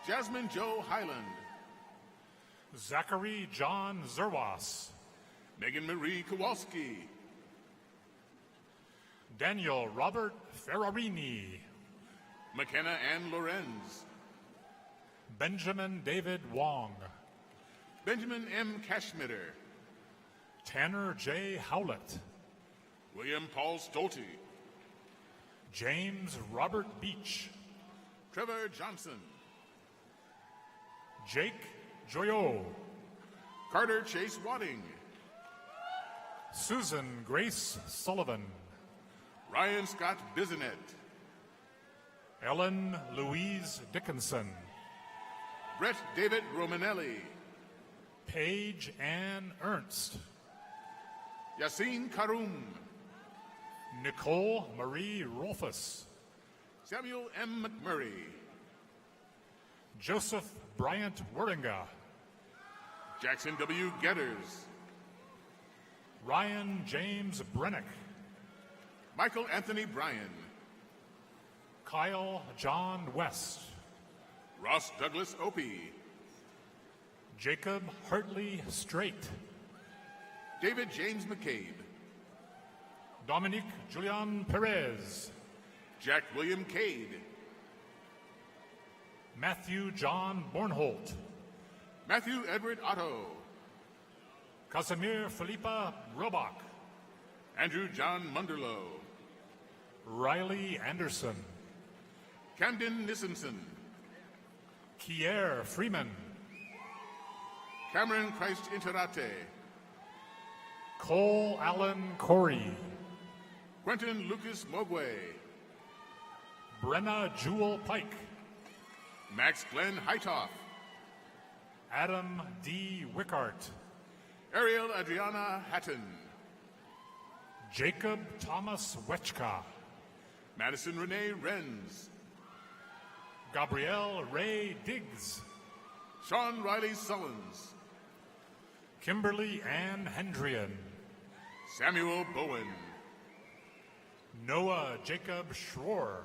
Jasmine Joe Highland, Zachary John Zerwas, Megan Marie Kowalski, Daniel Robert Ferrarini, McKenna Ann Lorenz, Benjamin David Wong, Benjamin M. Cashmitter, Tanner J. Howlett, William Paul Stolte, James Robert Beach, Trevor Johnson, Jake Joyo, Carter Chase Wadding, Susan Grace Sullivan, Ryan Scott Bisonet, Ellen Louise Dickinson, Brett David Romanelli, Paige Ann Ernst, Yassine Karoum, Nicole Marie Rolfus, Samuel M. McMurray, Joseph Bryant Weringa, Jackson W. Getters, Ryan James Brennick, Michael Anthony Bryan, Kyle John West, Ross Douglas Opie, Jacob Hartley Strait, David James McCabe, Dominique Julian Perez, Jack William Cade, Matthew John Bornholt, Matthew Edward Otto, Casimir Philippa Robach, Andrew John Munderloh, Riley Anderson, Camden Nissenson, Kier Freeman, Cameron Christ Interate, Cole Allen Corey, Quentin Lucas Mogwai, Brenna Jewel Pike, Max Glenn Heitoff, Adam D. Wickart, Ariel Adriana Hatton, Jacob Thomas Wechka, Madison Renee Renz, Gabrielle Ray Diggs, Sean Riley Sullins, Kimberly Ann Hendrian, Samuel Bowen, Noah Jacob Schroer,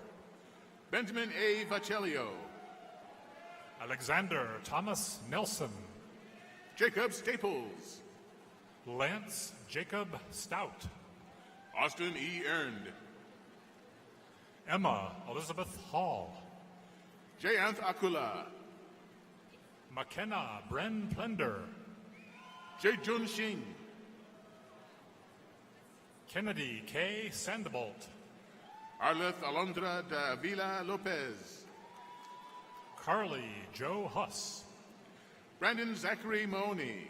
Benjamin A. Vacellio, Alexander Thomas Nelson, Jacob Staples, Lance Jacob Stout, Austin E. Earned, Emma Elizabeth Hall, Jayanth Akula, McKenna Bren Plender, Jae-Jun Shin, Kennedy K. Sandbolt, Arleth Alondra de Avila Lopez, Carly Joe Huss, Brandon Zachary Mahoney,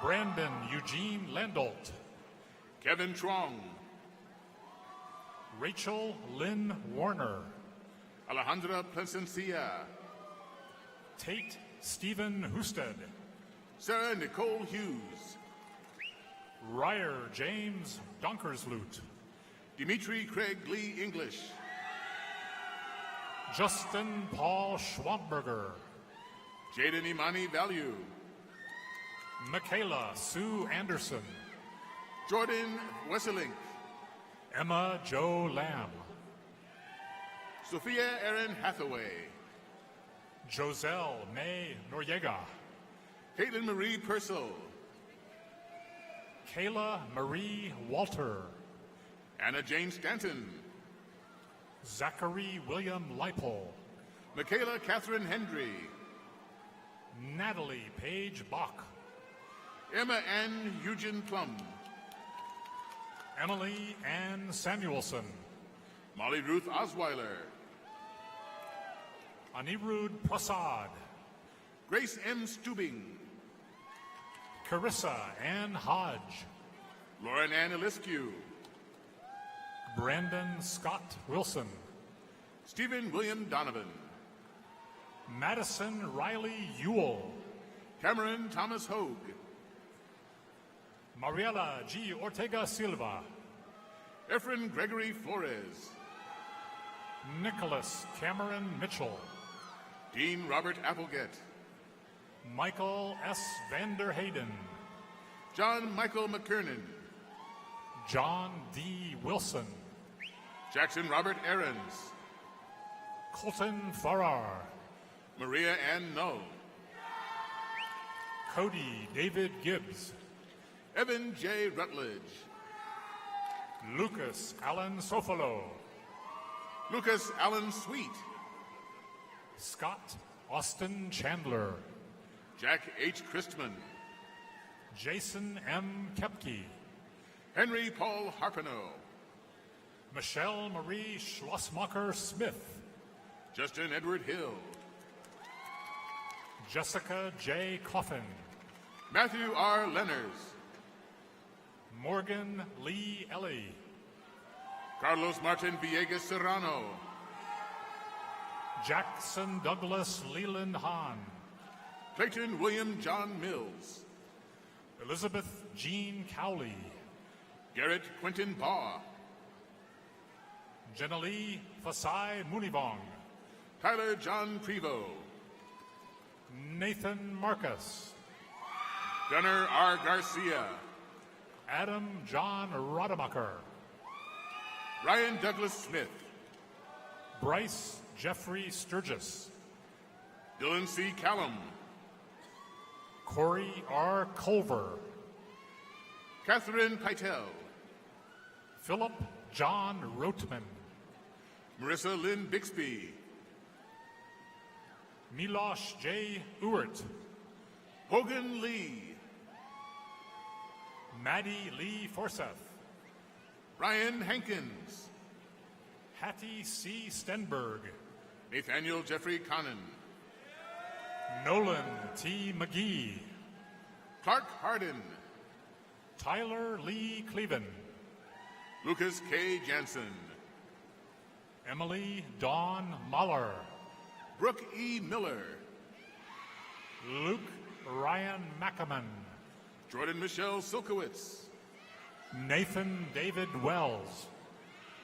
Brandon Eugene Landolt, Kevin Trong, Rachel Lynn Warner, Alejandra Plesencia, Tate Stephen Husted, Sarah Nicole Hughes, Ryer James Donkersloot, Dimitri Craig Lee English, Justin Paul Schwabberger, Jaden Imani Value, Michaela Sue Anderson, Jordan Wesselink, Emma Jo Lamb, Sophia Erin Hathaway, Joselle May Noriega, Caitlin Marie Purcell, Kayla Marie Walter, Anna Jane Stanton, Zachary William Leipel, Michaela Catherine Hendry, Natalie Page Bach, Emma Ann Eugen Plum, Emily Ann Samuelson, Molly Ruth Osweiler, Anirudh Prasad, Grace M. Stubing, Carissa Ann Hodge, Lauren Ann Eliscu, Brandon Scott Wilson, Stephen William Donovan, Madison Riley Ewell, Cameron Thomas Hogue, Mariela G. Ortega Silva, Efren Gregory Flores, Nicholas Cameron Mitchell, Dean Robert Applegate, Michael S. Vander Hayden, John Michael McKernan, John D. Wilson, Jackson Robert Ahrens, Colton Farrar, Maria Ann Null, Cody David Gibbs, Evan J. Rutledge, Lucas Allen Sofalo, Lucas Allen Sweet, Scott Austin Chandler, Jack H. Christman, Jason M. Kepke, Henry Paul Harpino, Michelle Marie Schlossmacher Smith, Justin Edward Hill, Jessica J. Coffin, Matthew R. Lenners, Morgan Lee Ellie, Carlos Martin Villegas Serrano, Jackson Douglas Leland Hahn, Clayton William John Mills, Elizabeth Jean Cowley, Garrett Quentin Baugh, Jenalee Fasai Munivong, Tyler John Prevost, Nathan Marcus, Gunnar R. Garcia, Adam John Rademacher, Ryan Douglas Smith, Bryce Jeffrey Sturgis, Dylan C. Callum, Corey R. Culver, Catherine Pytel, Philip John Rotman, Marissa Lynn Bixby, Milosh J. Ewert, Hogan Lee, Maddie Lee Forseth, Ryan Hankins. Hattie C. Stenberg. Nathaniel Jeffrey Connon. Nolan T. McGee. Clark Hardin. Tyler Lee Cleven. Lucas K. Jansen. Emily Dawn Mahler. Brooke E. Miller. Luke Ryan Mackaman. Jordan Michelle Silkowitz. Nathan David Wells.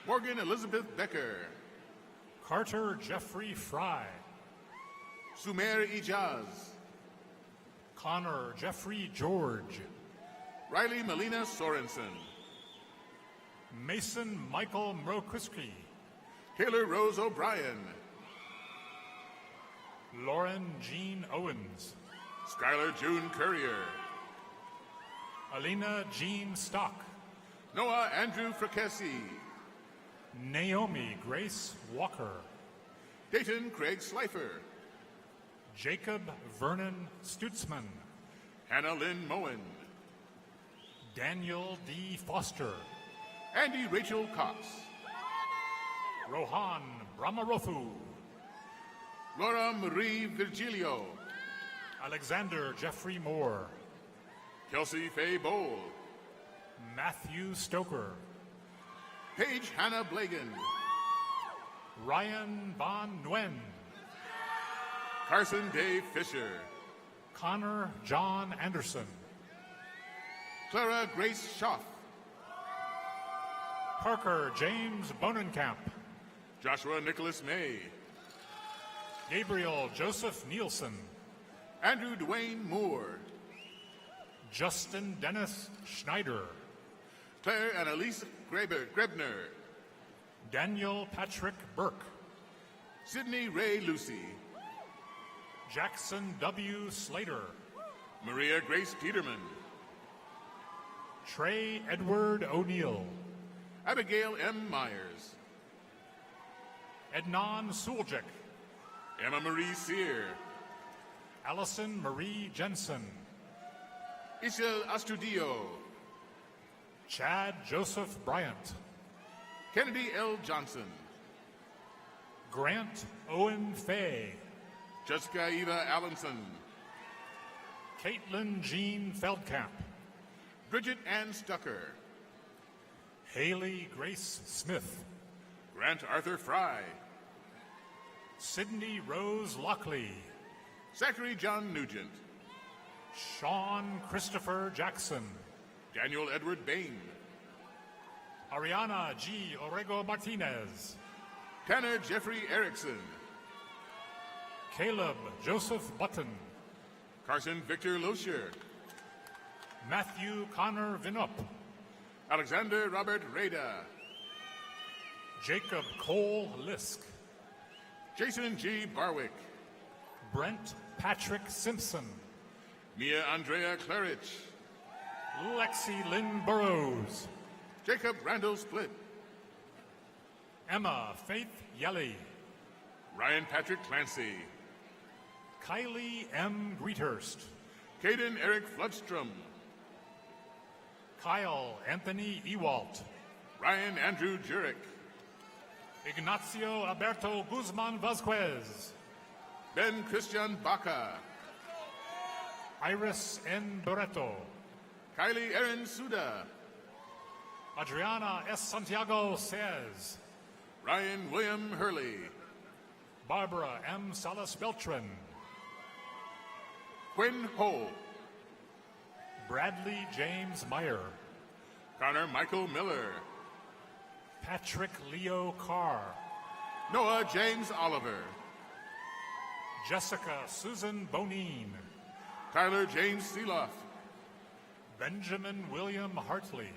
Morgan Elizabeth Becker. Carter Jeffrey Fry. Sumer Ijaz. Connor Jeffrey George. Riley Melina Sorensen. Mason Michael Mroquiski. Taylor Rose O'Brien. Lauren Jean Owens. Skylar June Courier. Alina Jean Stock. Noah Andrew Fracassi. Naomi Grace Walker. Dayton Craig Slifer. Jacob Vernon Stutzman. Hannah Lynn Moen. Daniel D. Foster. Andy Rachel Cox. Rohan Brahmarothu. Laura Marie Virgilio. Alexander Jeffrey Moore. Kelsey Faye Bowl. Matthew Stoker. Paige Hannah Blagan. Ryan Von Nguyen. Carson Dave Fisher. Connor John Anderson. Clara Grace Schaff. Parker James Bonenkamp. Joshua Nicholas May. Gabriel Joseph Nielsen. Andrew Dwayne Moore. Justin Dennis Schneider. Claire Annalise Grebner. Daniel Patrick Burke. Sydney Ray Lucy. Jackson W. Slater. Maria Grace Peterman. Trey Edward O'Neill. Abigail M. Myers. Ednan Suljek. Emma Marie Sear. Allison Marie Jensen. Isel Astudillo. Chad Joseph Bryant. Kennedy L. Johnson. Grant Owen Fay. Jessica Eva Allenson. Caitlin Jean Feldkamp. Bridget Ann Stucker. Haley Grace Smith. Grant Arthur Fry. Sydney Rose Lockley. Zachary John Nugent. Sean Christopher Jackson. Daniel Edward Bain. Ariana G. Orego Martinez. Tanner Jeffrey Erickson. Caleb Joseph Button. Carson Victor Loescher. Matthew Connor Vinup. Alexander Robert Rada. Jacob Cole Lisk. Jason G. Barwick. Brent Patrick Simpson. Mia Andrea Clarich. Lexi Lynn Burrows. Jacob Randall Split. Emma Faith Yelly. Ryan Patrick Clancy. Kylie M. Greethurst. Caden Eric Floodstrom. Kyle Anthony Ewalt. Ryan Andrew Jurek. Ignacio Alberto Guzman Vasquez. Ben Christian Baca. Iris N. Doreto. Kylie Erin Suda. Adriana S. Santiago Saez. Ryan William Hurley. Barbara M. Salas Beltran. Quinn Ho. Bradley James Meyer. Connor Michael Miller. Patrick Leo Carr. Noah James Oliver. Jessica Susan Bonine. Tyler James Seeloff. Benjamin William Hartley.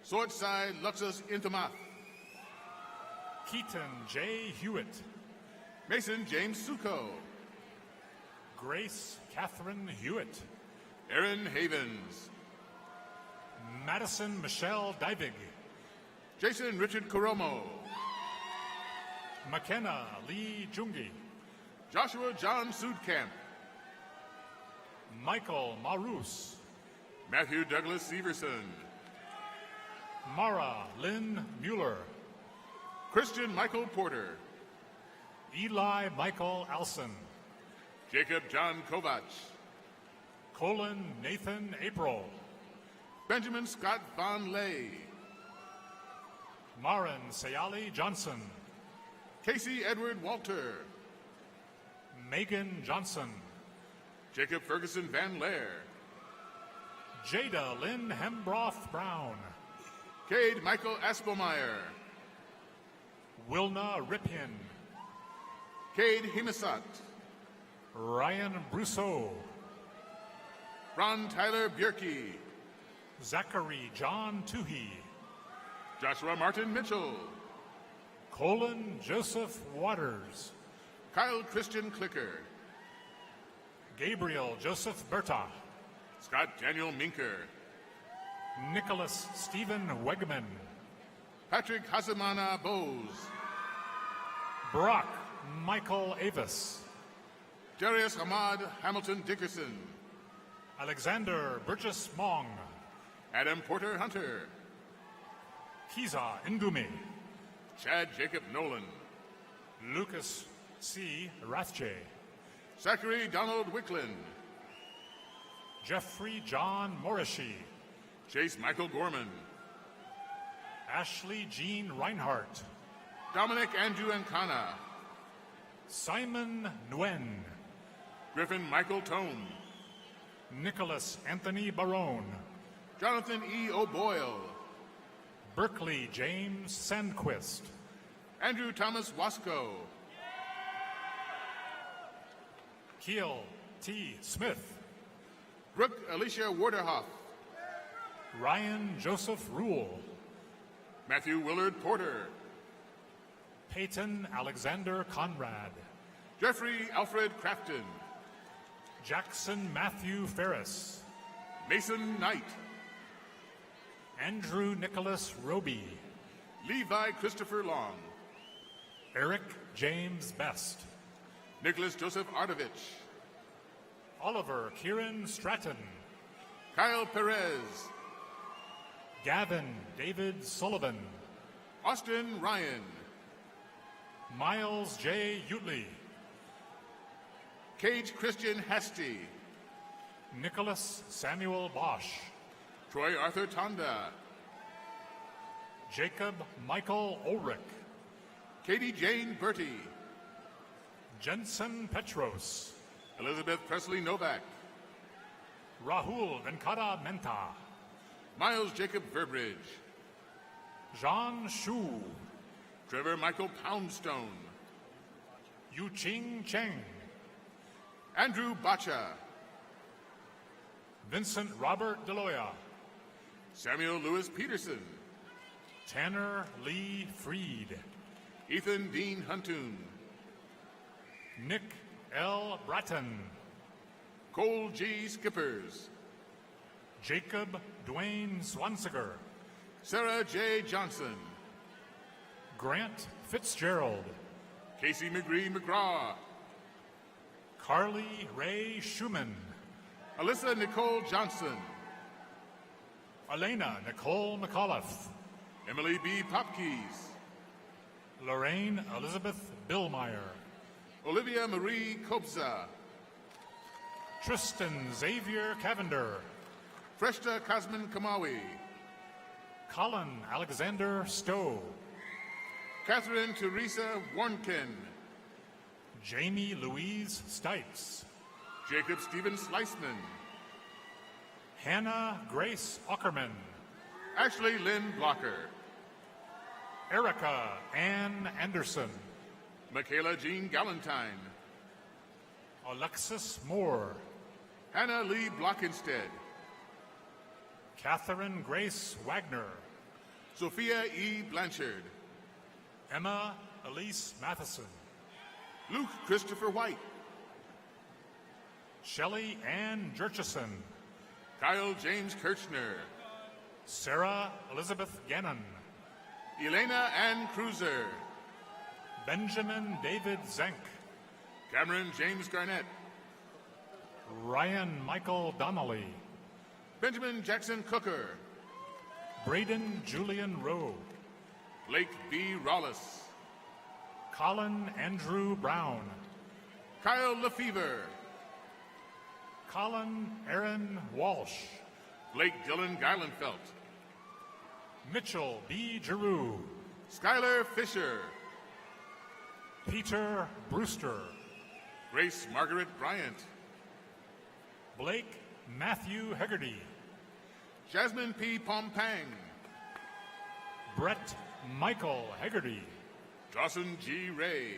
Swordside Luxus Intimath. Keaton J. Hewitt. Mason James Suko. Grace Catherine Hewitt. Aaron Havens. Madison Michelle Divig. Jason Richard Koromo. McKenna Lee Jungi. Joshua John Sudkamp. Michael Marus. Matthew Douglas Severson. Mara Lynn Mueller. Christian Michael Porter. Eli Michael Alson. Jacob John Kovach. Colin Nathan April. Benjamin Scott Von Lay. Marin Sayali Johnson. Casey Edward Walter. Megan Johnson. Jacob Ferguson Van Lair. Jada Lynn Hembroth Brown. Cade Michael Aspelmeyer. Wilna Ripien. Cade Himasat. Ryan Brousseau. Ron Tyler Bjerke. Zachary John Toohey. Joshua Martin Mitchell. Colin Joseph Waters. Kyle Christian Clicker. Gabriel Joseph Berta. Scott Daniel Minker. Nicholas Stephen Wegman. Patrick Hasamana Bowes. Brock Michael Avis. Darius Hamad Hamilton Dickerson. Alexander Burgess Mong. Adam Porter Hunter. Kiza Ngumi. Chad Jacob Nolan. Lucas C. Rathje. Zachary Donald Wicklin. Jeffrey John Morrishi. Chase Michael Gorman. Ashley Jean Reinhardt. Dominic Andrew Ancana. Simon Nguyen. Griffin Michael Tome. Nicholas Anthony Barone. Jonathan E. O'Boyle. Berkeley James Sandquist. Andrew Thomas Wasco. Keel T. Smith. Brooke Alicia Warderhoff. Ryan Joseph Rule. Matthew Willard Porter. Peyton Alexander Conrad. Jeffrey Alfred Crafton. Jackson Matthew Ferris. Mason Knight. Andrew Nicholas Roby. Levi Christopher Long. Eric James Best. Nicholas Joseph Ardovich. Oliver Kieran Stratton. Kyle Perez. Gavin David Sullivan. Austin Ryan. Miles J. Utley. Cage Christian Hasty. Nicholas Samuel Bosch. Troy Arthur Tonda. Jacob Michael Ulrich. Katie Jane Bertie. Jensen Petros. Elizabeth Presley Novak. Rahul Venkata Menta. Miles Jacob Verbridge. Zhang Shu. Trevor Michael Poundstone. Yuqing Cheng. Andrew Bacha. Vincent Robert Deloya. Samuel Lewis Peterson. Tanner Lee Freed. Ethan Dean Huntoon. Nick L. Bratton. Cole G. Skippers. Jacob Dwayne Swansiger. Sarah J. Johnson. Grant Fitzgerald. Casey McGree McGraw. Carly Ray Schumann. Alyssa Nicole Johnson. Elena Nicole McAuliffe. Emily B. Popkeys. Lorraine Elizabeth Billmeyer. Olivia Marie Kobza. Tristan Xavier Cavender. Freshta Kazman Kamawi. Colin Alexander Stowe. Catherine Teresa Warnken. Jamie Louise Stipes. Jacob Stephen Sliceman. Hannah Grace Ackerman. Ashley Lynn Blocker. Erica Ann Anderson. Michaela Jean Galantine. Alexis Moore. Hannah Lee Blockinstead. Catherine Grace Wagner. Sophia E. Blanchard. Emma Elise Matheson. Luke Christopher White. Shelley Ann Jurchison. Kyle James Kirchner. Sarah Elizabeth Gannon. Elena Ann Cruiser. Benjamin David Zenk. Cameron James Garnett. Ryan Michael Donnelly. Benjamin Jackson Cooker. Braden Julian Rowe. Blake B. Rollis. Colin Andrew Brown. Kyle Lefevre. Colin Aaron Walsh. Blake Dylan Geilenfeld. Mitchell B. Giroux. Skylar Fisher. Peter Brewster. Grace Margaret Bryant. Blake Matthew Hegarty. Jasmine P. Pompang. Brett Michael Hegarty. Dawson G. Ray.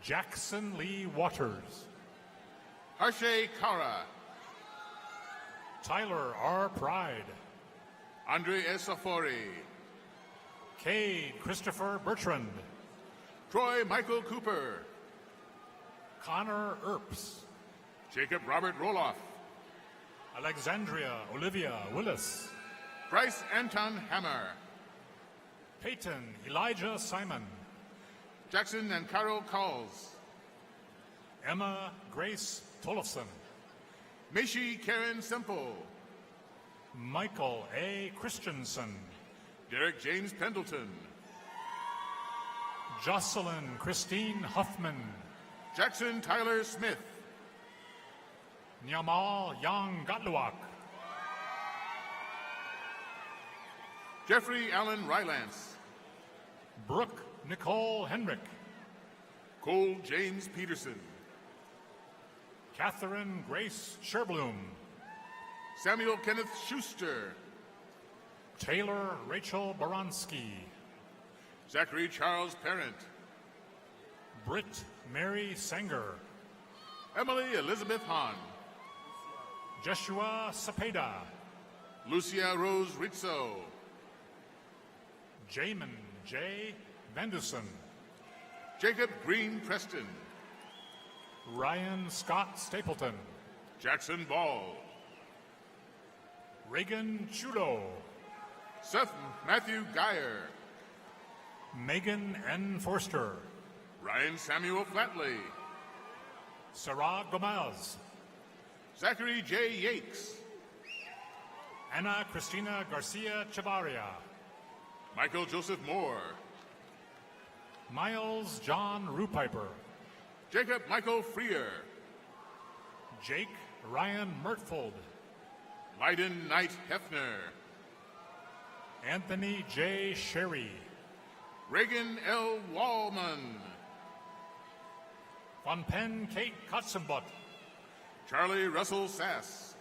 Jackson Lee Waters. Harshay Kara. Tyler R. Pride. Andre Esafori. Cade Christopher Bertrand. Troy Michael Cooper. Connor Earps. Jacob Robert Roloff. Alexandria Olivia Willis. Bryce Anton Hammer. Peyton Elijah Simon. Jackson and Carol Calls. Emma Grace Tollefson. Maishi Karen Semple. Michael A. Christensen. Derek James Pendleton. Jocelyn Christine Huffman. Jackson Tyler Smith. Nyamal Yang Gatluak. Jeffrey Allen Rylance. Brooke Nicole Henrik. Cole James Peterson. Catherine Grace Sherblum. Samuel Kenneth Schuster. Taylor Rachel Baronski. Zachary Charles Parent. Britt Mary Sanger. Emily Elizabeth Hahn. Joshua Cepeda. Lucia Rose Rizzo. Jamin J. Vandusen. Jacob Green Preston. Ryan Scott Stapleton. Jackson Ball. Reagan Chudo. Seth Matthew Geyer. Megan N. Forster. Ryan Samuel Flatley. Sarah Gomez. Zachary J. Yakes. Ana Cristina Garcia Chavarria. Michael Joseph Moore. Miles John Rupiper. Jacob Michael Freer. Jake Ryan Mertfold. Leiden Knight Hefner. Anthony J. Sherry. Reagan L. Wallman. Von Penn Kate Kotzenbutt. Charlie Russell Sass.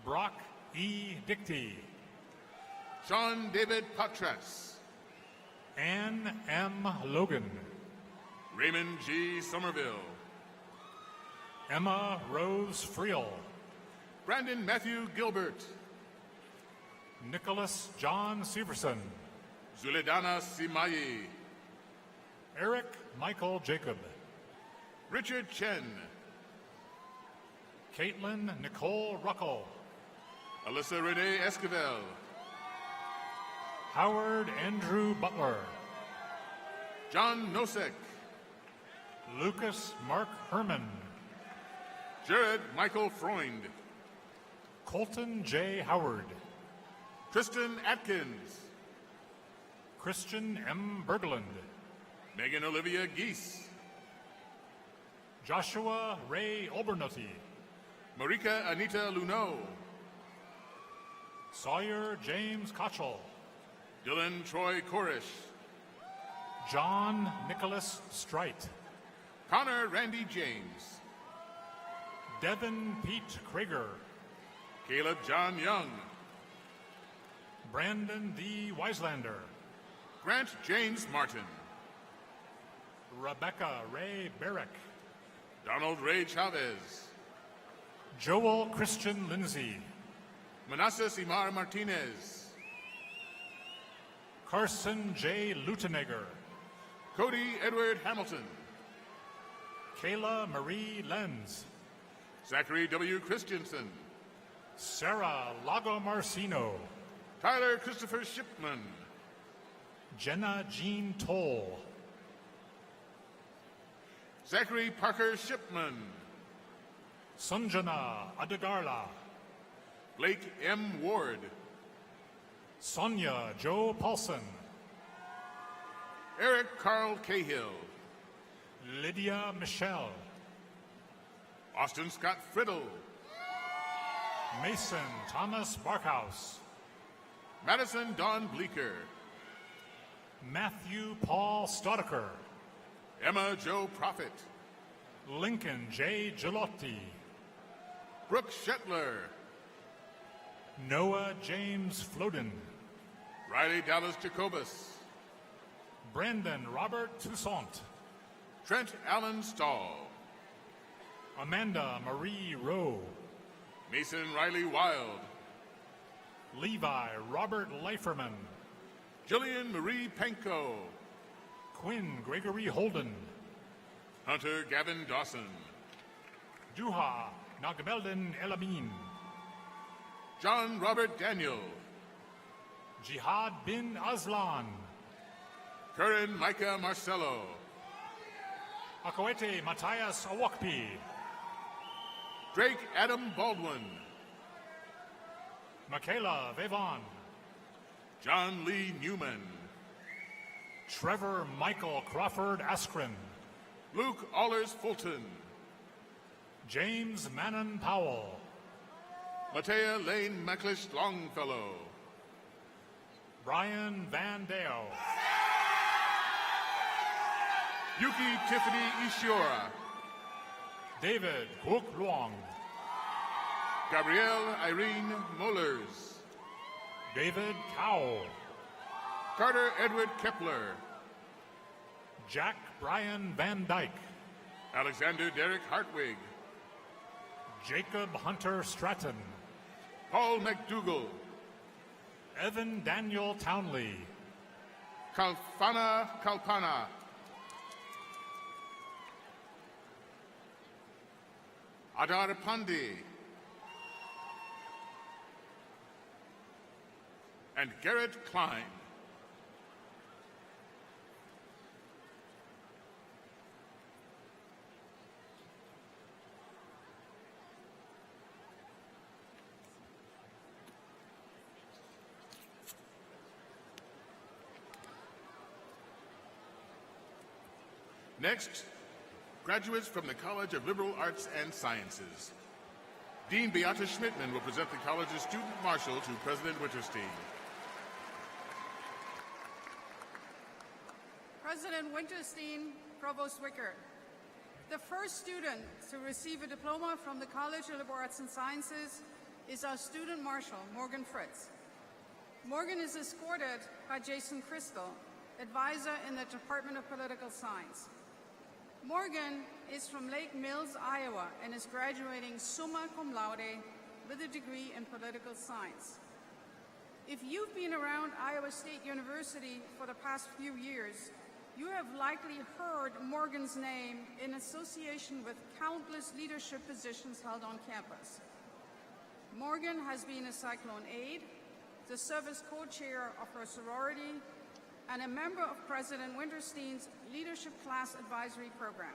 Brock E. Dickty. Sean David Patras. Ann M. Logan. Raymond G. Somerville. Emma Rose Friel. Brandon Matthew Gilbert. Nicholas John Severson. Zuledana Simayi. Eric Michael Jacob. Richard Chen. Caitlin Nicole Ruckel. Alyssa Renee Esquivel. Howard Andrew Butler. John Nosek. Lucas Mark Herman. Jared Michael Freund. Colton J. Howard. Tristan Atkins. Christian M. Berglund. Megan Olivia Geese. Joshua Ray Obernutti. Marika Anita Luneau. Sawyer James Kochel. Dylan Troy Korish. John Nicholas Strite. Connor Randy James. Devin Pete Krager. Caleb John Young. Brandon D. Weislander. Grant James Martin. Rebecca Ray Barrick. Donald Ray Chavez. Joel Christian Lindsay. Manassas Imar Martinez. Carson J. Lutenegger. Cody Edward Hamilton. Kayla Marie Lenz. Zachary W. Christensen. Sarah Lago Marcino. Tyler Christopher Shipman. Jenna Jean Toll. Zachary Parker Shipman. Sanjana Adegarla. Blake M. Ward. Sonia Joe Paulson. Eric Carl Cahill. Lydia Michelle. Austin Scott Friddle. Mason Thomas Barkhouse. Madison Dawn Bleeker. Matthew Paul Stodaker. Emma Jo Prophet. Lincoln J. Gelotti. Brooke Shetler. Noah James Floden. Riley Dallas Jacobus. Brandon Robert Toussaint. Trent Allen Stahl. Amanda Marie Rowe. Mason Riley Wild. Levi Robert Leiferman. Jillian Marie Penko. Quinn Gregory Holden. Hunter Gavin Dawson. Duha Nagmeldin Elamin. John Robert Daniel. Jihad bin Aslan. Curran Micah Marcello. Akoete Matthias Awokpi. Drake Adam Baldwin. Michaela Vevon. John Lee Newman. Trevor Michael Crawford Askren. Luke Allers Fulton. James Manon Powell. Matea Lane McClish Longfellow. Brian Van Deo. Yuki Tiffany Ishiora. David Kwok Luong. Gabrielle Irene Mollers. David Cowell. Carter Edward Kepler. Jack Brian Van Dyke. Alexander Derek Hartwig. Jacob Hunter Stratton. Paul McDougall. Evan Daniel Townley. Kalfana Kalpana. Adar Pandi. And Garrett Klein. Next, graduates from the College of Liberal Arts and Sciences. Dean Beata Schmidtman will present the college's student marshal to President Winterstein. President Winterstein, Provost Wickert. The first student to receive a diploma from the College of Liberal Arts and Sciences is our student marshal, Morgan Fritz. Morgan is escorted by Jason Crystal, advisor in the Department of Political Science. Morgan is from Lake Mills, Iowa, and is graduating summa cum laude with a degree in political science. If you've been around Iowa State University for the past few years, you have likely heard Morgan's name in association with countless leadership positions held on campus. Morgan has been a Cyclone aide, the service co-chair of her sorority, and a member of President Winterstein's Leadership Class Advisory Program.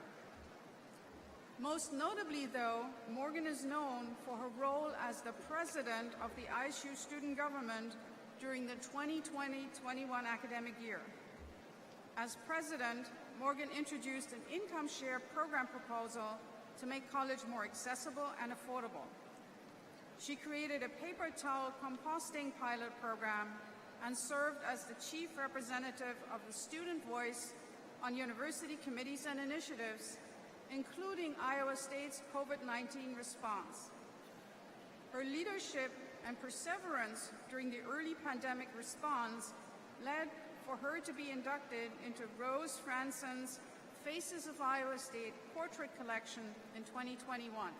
Most notably, though, Morgan is known for her role as the president of the ISU student government during the 2020-21 academic year. As president, Morgan introduced an income share program proposal to make college more accessible and affordable. She created a paper towel composting pilot program and served as the chief representative of the student voice on university committees and initiatives, including Iowa State's COVID-19 response. Her leadership and perseverance during the early pandemic response led for her to be inducted into Rose Franson's Faces of Iowa State Portrait Collection in 2021.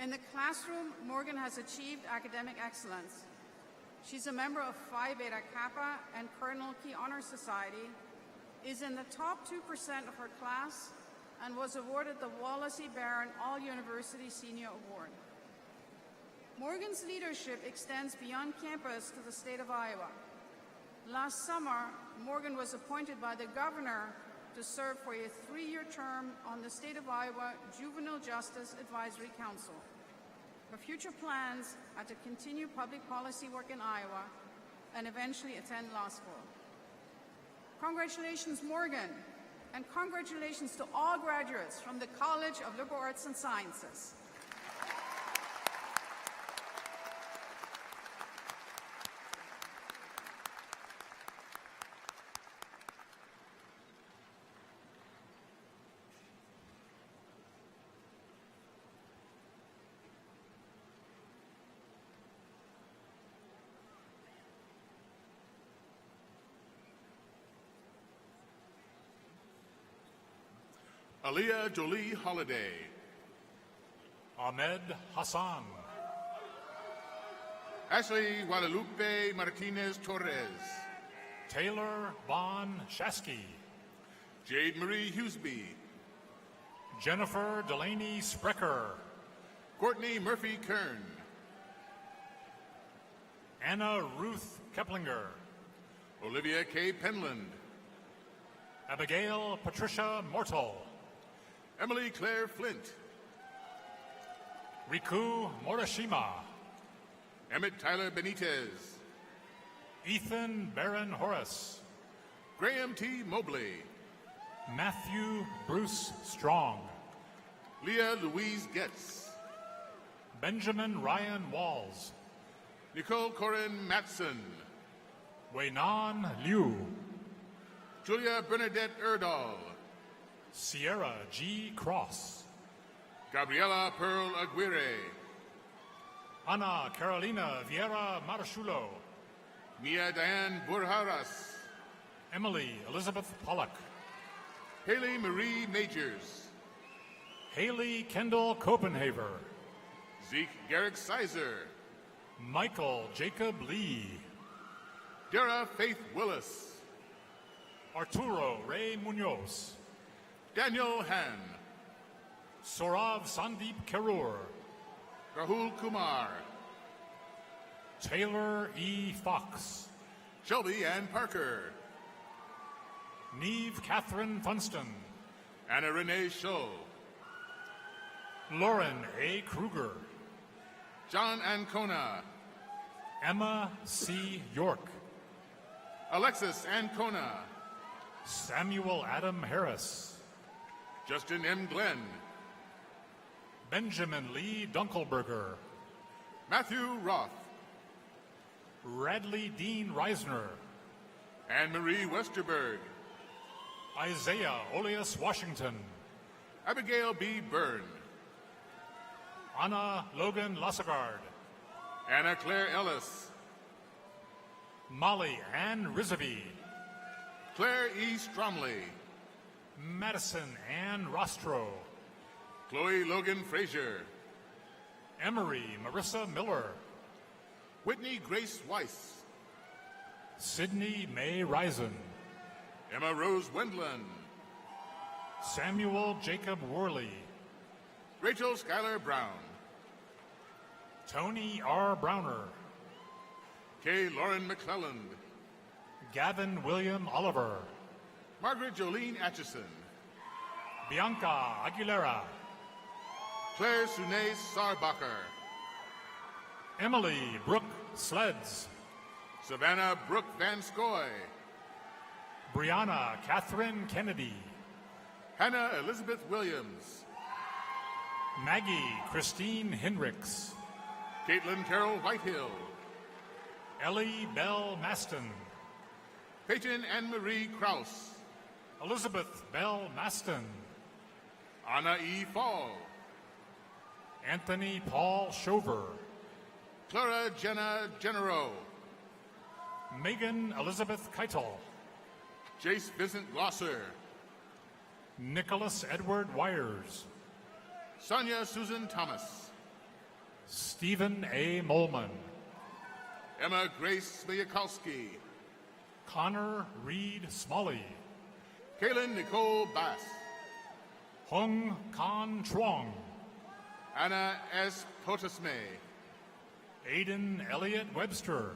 In the classroom, Morgan has achieved academic excellence. She's a member of Phi Beta Kappa and Cardinal Key Honor Society, is in the top 2% of her class, and was awarded the Wallace E. Barron All-University Senior Award. Morgan's leadership extends beyond campus to the state of Iowa. Last summer, Morgan was appointed by the governor to serve for a 3-year term on the State of Iowa Juvenile Justice Advisory Council. Her future plans are to continue public policy work in Iowa and eventually attend law school. Congratulations, Morgan, and congratulations to all graduates from the College of Liberal Arts and Sciences. Aliyah Jolie Holiday. Ahmed Hassan. Ashley Guadalupe Martinez Torres. Taylor Vaughn Shasky. Jade Marie Hughesby. Jennifer Delaney Sprecher. Courtney Murphy Kern. Anna Ruth Keplinger. Olivia K. Penland. Abigail Patricia Mortal. Emily Claire Flint. Riku Morishima. Emmett Tyler Benitez. Ethan Barron Horace. Graham T. Mobley. Matthew Bruce Strong. Leah Louise Getz. Benjamin Ryan Walls. Nicole Corinne Matson. Weinan Liu. Julia Bernadette Erdahl. Sierra G. Cross. Gabriela Pearl Aguirre. Ana Carolina Vieira Marashulo. Mia Diane Burjaras. Emily Elizabeth Pollock. Haley Marie Majors. Haley Kendall Copenhaver. Zeke Garrick Sizer. Michael Jacob Lee. Dara Faith Willis. Arturo Ray Munoz. Daniel Han. Sorav Sandeep Karur. Rahul Kumar. Taylor E. Fox. Shelby Ann Parker. Neve Catherine Funston. Anna Renee Scholl. Lauren A. Kruger. John Ancona. Emma C. York. Alexis Ancona. Samuel Adam Harris. Justin M. Glenn. Benjamin Lee Dunkelberger. Matthew Roth. Radley Dean Reisner. Anne-Marie Westerberg. Isaiah Oleus Washington. Abigail B. Byrne. Anna Logan Lassagard. Anna Claire Ellis. Molly Ann Rizvi. Claire E. Stromley. Madison Ann Rostro. Chloe Logan Frazier. Emery Marissa Miller. Whitney Grace Weiss. Sydney May Risen. Emma Rose Wendland. Samuel Jacob Worley. Rachel Schuyler Brown. Tony R. Browner. Kay Lauren McClelland. Gavin William Oliver. Margaret Jolene Atchison. Bianca Aguilera. Claire Sune Sarbacher. Emily Brooke Sleds. Savannah Brooke Van Scoy. Brianna Catherine Kennedy. Hannah Elizabeth Williams. Maggie Christine Hinrichs. Caitlin Carol Whitehill. Ellie Bell Maston. Peyton Anne-Marie Kraus. Elizabeth Bell Maston. Anna E. Fall. Anthony Paul Shover. Clara Jenna Genero. Megan Elizabeth Keitel. Jace Vincent Glosser. Nicholas Edward Wires. Sonia Susan Thomas. Stephen A. Molman. Emma Grace Smiakowski. Connor Reed Smalley. Kaylin Nicole Bass. Hung Kan Truong. Anna S. Potasme. Aiden Elliott Webster.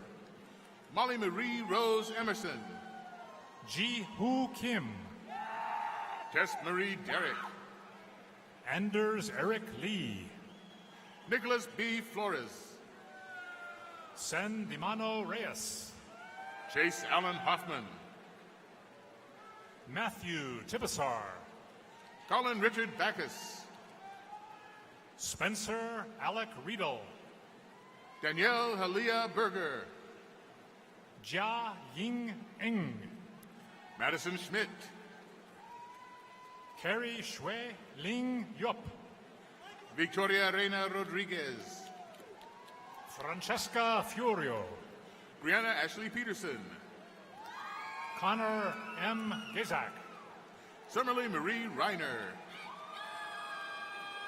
Molly Marie Rose Emerson. Ji Hoo Kim. Tess Marie Derrick. Anders Eric Lee. Nicholas B. Flores. Sen Dimano Reyes. Chase Allen Hoffman. Matthew Tibasar. Colin Richard Backus. Spencer Alec Riedel. Danielle Halia Berger. Jia Ying Eng. Madison Schmidt. Carrie Shui Ling Yop. Victoria Reina Rodriguez. Francesca Fiorio. Brianna Ashley Peterson. Connor M. Gazak. Summerly Marie Reiner.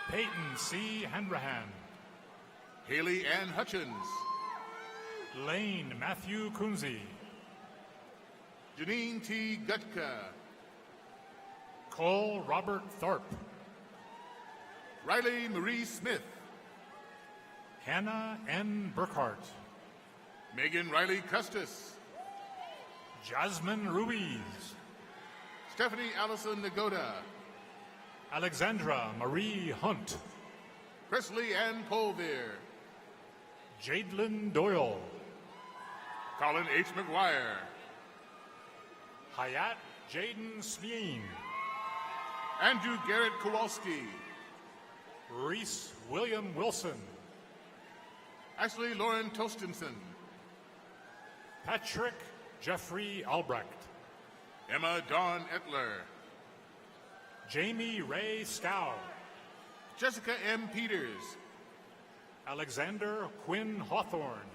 Peyton C. Hanrahan. Haley Ann Hutchins. Lane Matthew Kunze. Janine T. Gutka. Cole Robert Thorpe. Riley Marie Smith. Hannah N. Burkhart. Megan Riley Custis. Jasmine Ruiz. Stephanie Allison Nagoda. Alexandra Marie Hunt. Presley Ann Colvere. Jadelyn Doyle. Colin H. McGuire. Hayat Jaden Smeen. Andrew Garrett Kowalski. Reese William Wilson. Ashley Lauren Tostenson. Patrick Jeffrey Albrecht. Emma Dawn Etler. Jamie Ray Scow. Jessica M. Peters. Alexander Quinn Hawthorne.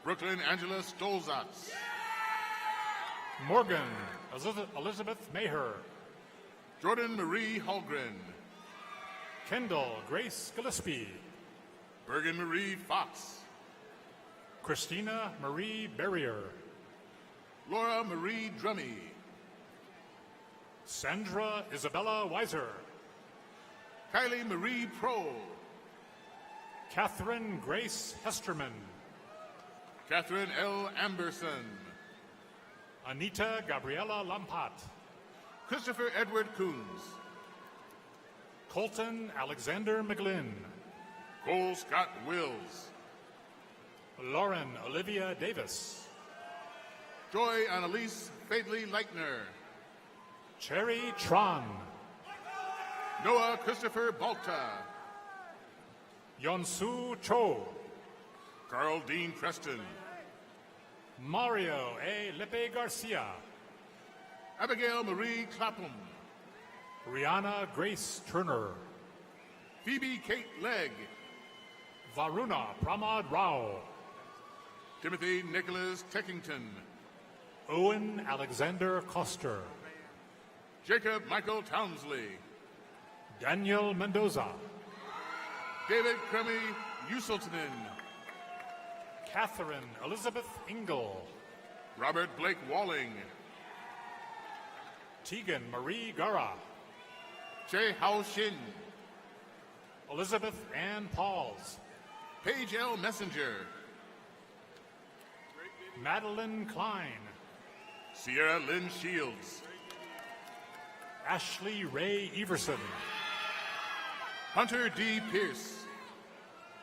Brooklyn Angela Stolzatz. Morgan Elizabeth Maher. Jordan Marie Holgren. Kendall Grace Gillespie. Bergen Marie Fox. Christina Marie Berrier. Laura Marie Drummy. Sandra Isabella Weiser. Kylie Marie Prohl. Catherine Grace Hesterman. Catherine L. Amberson. Anita Gabriela Lampat. Christopher Edward Coons. Colton Alexander McGlynn. Cole Scott Wills. Lauren Olivia Davis. Joy Annalise Fadley Leichner. Cherry Tron. Noah Christopher Balta. Yonsu Cho. Carl Dean Preston. Mario A. Lepe Garcia. Abigail Marie Clapham. Rihanna Grace Turner. Phoebe Kate Legg. Varuna Pramad Rao. Timothy Nicholas Teckington. Owen Alexander Koster. Jacob Michael Townsley. Daniel Mendoza. David Crummy Useltinen. Catherine Elizabeth Engel. Robert Blake Walling. Tegan Marie Gara. Che Hao Shin. Elizabeth Ann Pauls. Paige L. Messenger. Madeline Klein. Sierra Lynn Shields. Ashley Ray Everson. Hunter D. Pierce.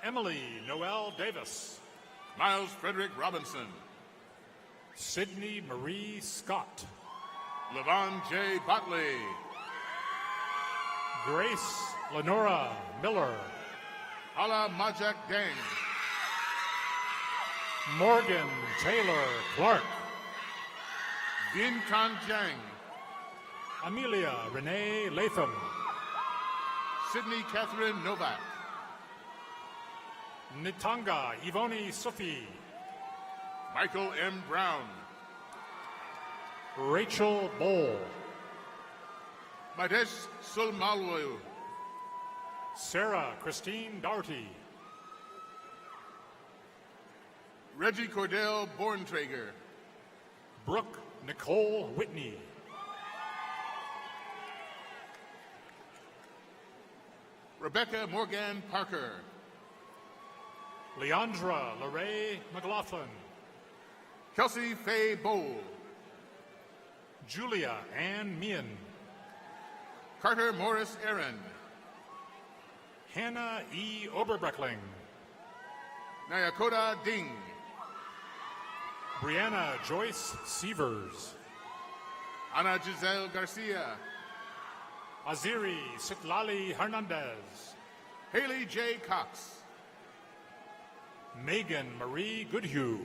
Emily Noel Davis. Miles Frederick Robinson. Sydney Marie Scott. Levon J. Botley. Grace Lenora Miller. Hala Majak Deng. Morgan Taylor Clark. Vin Tan Jiang. Amelia Renee Latham. Sydney Catherine Novak. Nitanga Ivoni Sufi. Michael M. Brown. Rachel Bowl. Madesh Sulmalwayu. Sarah Christine Doherty. Reggie Cordell Borntrager. Brooke Nicole Whitney. Rebecca Morgan Parker. Leandra LeRae McLaughlin. Kelsey Faye Bowl. Julia Ann Meehan. Carter Morris Aaron. Hannah E. Oberbreckling. Nyakoda Ding. Brianna Joyce Sievers. Ana Giselle Garcia. Aziri Sitlali Hernandez. Haley J. Cox. Megan Marie Goodhue.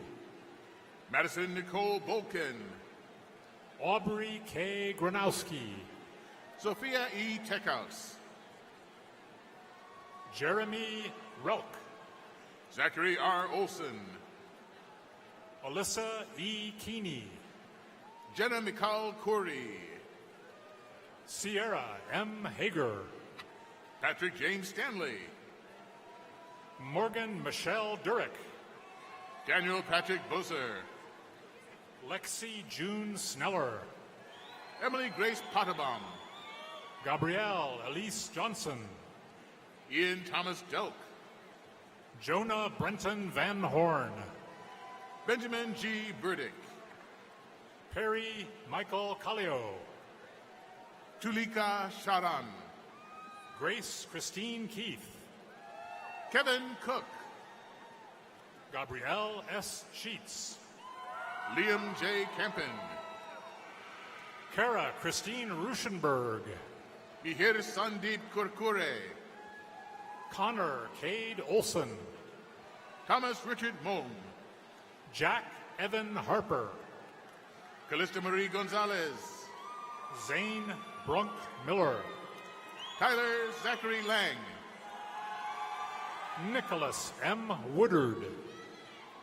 Madison Nicole Bolkin. Aubrey K. Gronowski. Sophia E. Techhouse. Jeremy Relk. Zachary R. Olson. Alyssa E. Keeney. Jenna McCall Corey. Sierra M. Hager. Patrick James Stanley. Morgan Michelle Durick. Daniel Patrick Boser. Lexi June Sneller. Emily Grace Pottebaum. Gabrielle Elise Johnson. Ian Thomas Delk. Jonah Brenton Van Horn. Benjamin G. Burdick. Perry Michael Callio. Tulika Sharan. Grace Christine Keith. Kevin Cook. Gabrielle S. Sheets. Liam J. Campen. Kara Christine Ruschenberg. Mihir Sandeep Kurkure. Connor Cade Olson. Thomas Richard Mom. Jack Evan Harper. Callista Marie Gonzalez. Zane Brunk Miller. Tyler Zachary Lang. Nicholas M. Woodard.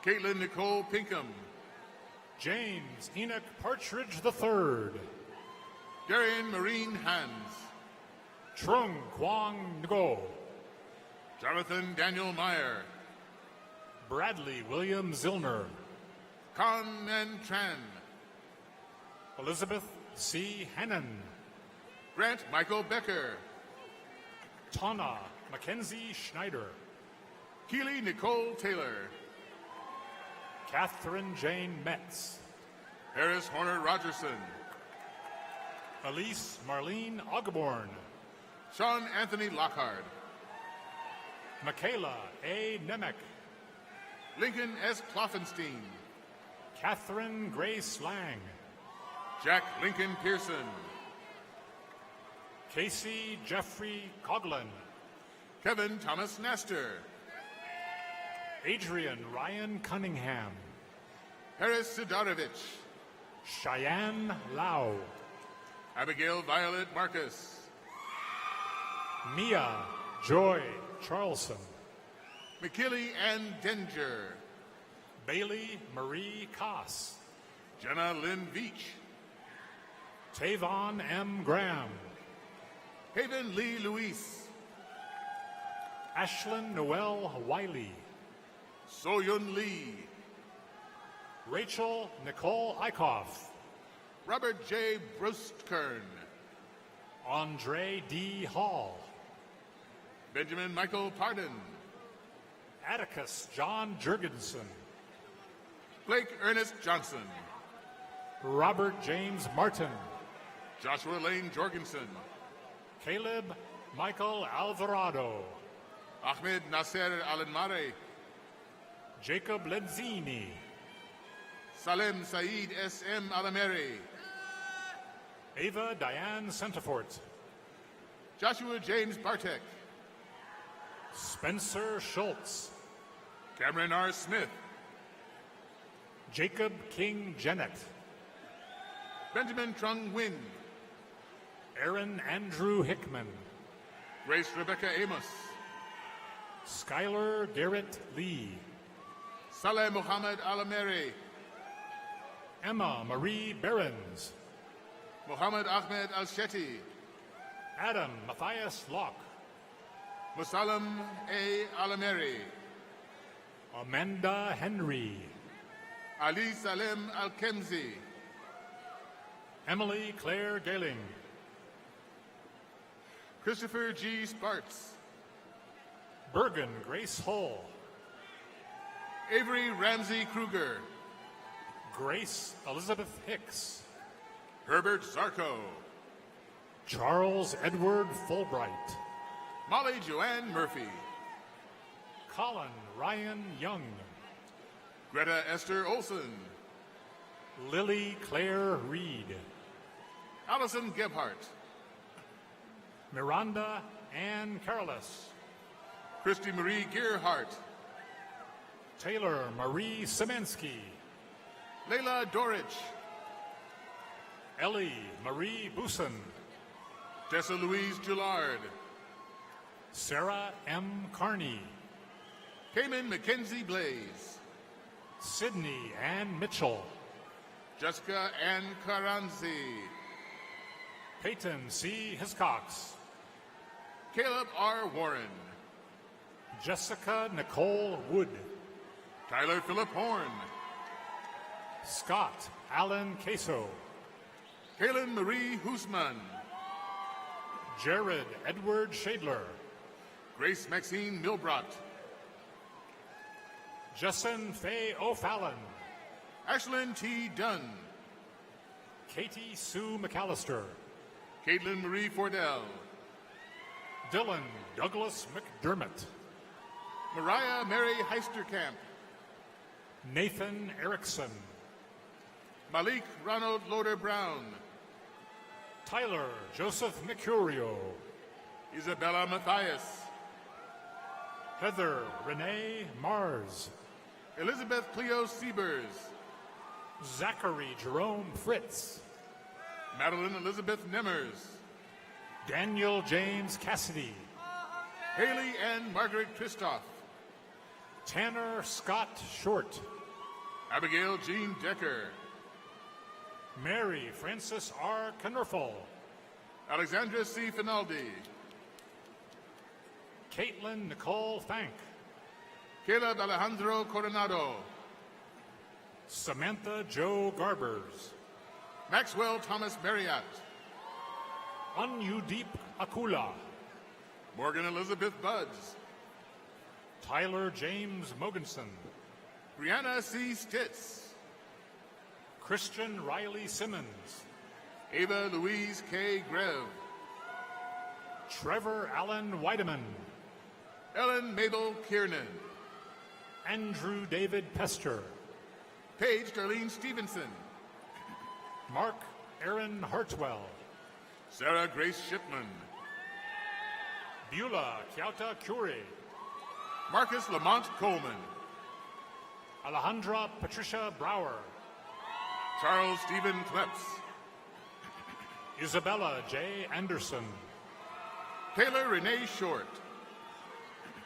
Caitlin Nicole Pinkham. James Enoch Partridge III. Darian Marine Hans. Trung Quang Ngo. Jonathan Daniel Meyer. Bradley William Zillner. Con Nan Tran. Elizabeth C. Hannon. Grant Michael Becker. Tana Mackenzie Schneider. Keely Nicole Taylor. Catherine Jane Metz. Harris Horner Rogerson. Elise Marlene Ogborn. Sean Anthony Lockhart. Michaela A. Nemec. Lincoln S. Kloffenstein. Catherine Grace Lang. Jack Lincoln Pearson. Casey Jeffrey Coughlin. Kevin Thomas Nestor. Adrian Ryan Cunningham. Harris Sidarovich. Cheyenne Lau. Abigail Violet Marcus. Mia Joy Charlson. McKilly Ann Denger. Bailey Marie Koss. Jenna Lynn Veach. Tavon M. Graham. Haven Lee Luis. Ashlyn Noel Wiley. Soyun Lee. Rachel Nicole Eichhoff. Robert J. Brustkern. Andre D. Hall. Benjamin Michael Pardon. Atticus John Jurgensen. Blake Ernest Johnson. Robert James Martin. Joshua Lane Jorgensen. Caleb Michael Alvarado. Ahmed Nasser Alanmare. Jacob Lenzini. Salem Saeed S.M. Alameri. Ava Diane Centifort. Joshua James Bartek. Spencer Schultz. Cameron R. Smith. Jacob King Jennett. Benjamin Trung Nguyen. Aaron Andrew Hickman. Grace Rebecca Amos. Skylar Garrett Lee. Saleh Mohammed Alameri. Emma Marie Behrens. Mohammed Ahmed Al-Sheti. Adam Matthias Locke. Musalam A. Alameri. Amanda Henry. Ali Salem Al-Kemzi. Emily Claire Galing. Christopher G. Sparks. Bergen Grace Hull. Avery Ramsey Kruger. Grace Elizabeth Hicks. Herbert Zarco. Charles Edward Fulbright. Molly Joanne Murphy. Colin Ryan Young. Greta Esther Olson. Lily Claire Reed. Allison Gebhardt. Miranda Ann Carolus. Christy Marie Gearhart. Taylor Marie Szymanski. Layla Dorich. Ellie Marie Busen. Tessa Louise Gillard. Sarah M. Carney. Cayman Mackenzie Blaze. Sydney Ann Mitchell. Jessica Ann Caranzi. Peyton C. Hiscox. Caleb R. Warren. Jessica Nicole Wood. Tyler Phillip Horn. Scott Allen Queso. Kaylin Marie Husman. Jared Edward Shadler. Grace Maxine Milbrot. Jessen Faye O'Fallon. Ashlyn T. Dunn. Katie Sue McAllister. Caitlin Marie Fordell. Dylan Douglas McDermott. Mariah Mary Heisterkamp. Nathan Erickson. Malik Ronald Loader Brown. Tyler Joseph Mercurio. Isabella Matthias. Heather Renee Mars. Elizabeth Cleo Siebers. Zachary Jerome Fritz. Madeline Elizabeth Nemmers. Daniel James Cassidy. Haley Ann Margaret Christoph. Tanner Scott Short. Abigail Jean Decker. Mary Frances R. Knerfel. Alexandra C. Finaldi. Caitlin Nicole Thank. Caleb Alejandro Coronado. Samantha Joe Garbers. Maxwell Thomas Marriott. Anyudeep Akula. Morgan Elizabeth Buds. Tyler James Mogensen. Brianna C. Stitz. Christian Riley Simmons. Ava Louise K. Grev. Trevor Allen Weideman. Ellen Mabel Kiernan. Andrew David Pester. Paige Darlene Stevenson. Mark Aaron Hartwell. Sarah Grace Shipman. Beulah Kiauta Curie. Marcus Lamont Coleman. Alejandra Patricia Brower. Charles Stephen Kleps. Isabella J. Anderson. Taylor Renee Short.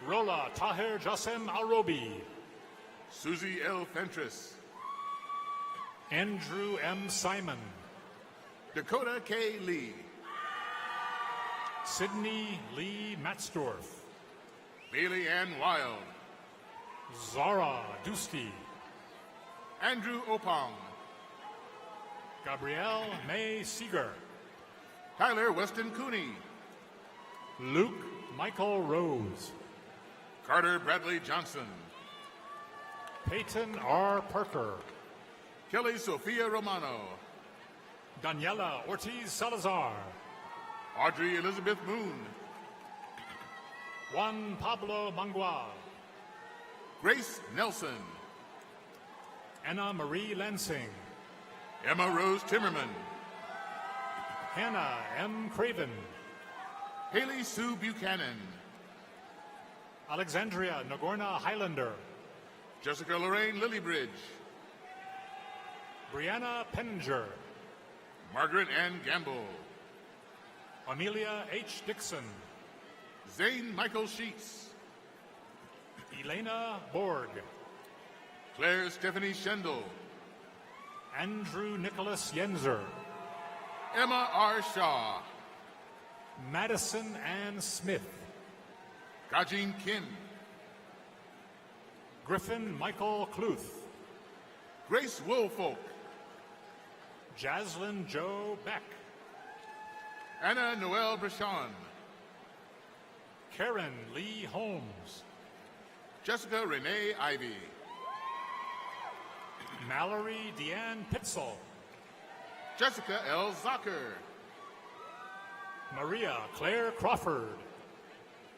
Rola Tahir Jasem Arobi. Susie L. Fentress. Andrew M. Simon. Dakota K. Lee. Sydney Lee Matzdorf. Bailey Ann Wild. Zara Dusty. Andrew Opong. Gabrielle May Seeger. Tyler Weston Cooney. Luke Michael Rose. Carter Bradley Johnson. Peyton R. Parker. Kelly Sophia Romano. Daniela Ortiz Salazar. Audrey Elizabeth Moon. Juan Pablo Mangua. Grace Nelson. Anna Marie Lansing. Emma Rose Timmerman. Hannah M. Craven. Haley Sue Buchanan. Alexandria Nagorna Highlander. Jessica Lorraine Lilybridge. Brianna Penninger. Margaret Ann Gamble. Amelia H. Dixon. Zane Michael Sheets. Elena Borg. Claire Stephanie Schendel. Andrew Nicholas Yenzer. Emma R. Shaw. Madison Ann Smith. Gajin Kim. Griffin Michael Cluth. Grace Woolfolk. Jaslyn Joe Beck. Anna Noel Brachon. Karen Lee Holmes. Jessica Renee Ivy. Mallory Deanne Pitzel. Jessica L. Zucker. Maria Claire Crawford.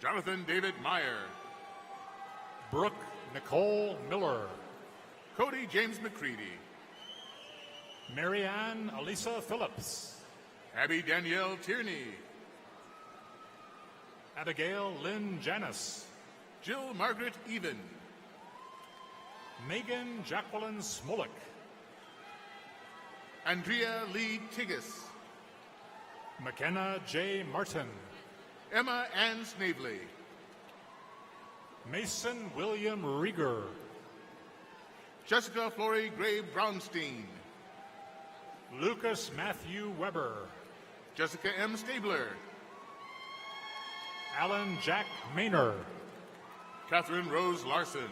Jonathan David Meyer. Brooke Nicole Miller. Cody James McCready. Marianne Elisa Phillips. Abby Danielle Tierney. Abigail Lynn Janis. Jill Margaret Even. Megan Jacqueline Smolik. Andrea Lee Tigas. McKenna J. Martin. Emma Ann Snavely. Mason William Rieger. Jessica Flory Gray Brownstein. Lucas Matthew Weber. Jessica M. Stabler. Alan Jack Maynor. Catherine Rose Larson.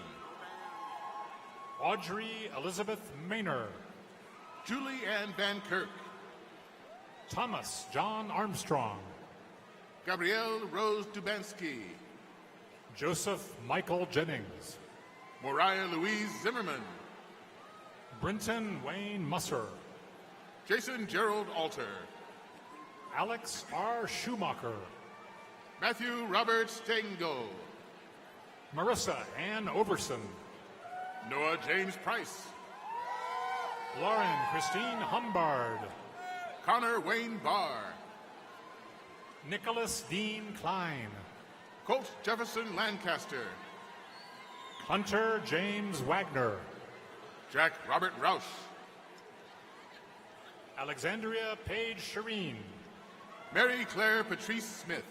Audrey Elizabeth Maynor. Julie Ann Van Kirk. Thomas John Armstrong. Gabrielle Rose Dubansky. Joseph Michael Jennings. Moriah Louise Zimmerman. Brenton Wayne Musser. Jason Gerald Alter. Alex R. Schumacher. Matthew Robert Stengel. Marissa Ann Overson. Noah James Price. Lauren Christine Humbard. Connor Wayne Barr. Nicholas Dean Klein. Colt Jefferson Lancaster. Hunter James Wagner. Jack Robert Roush. Alexandria Paige Shireen. Mary Claire Patrice Smith.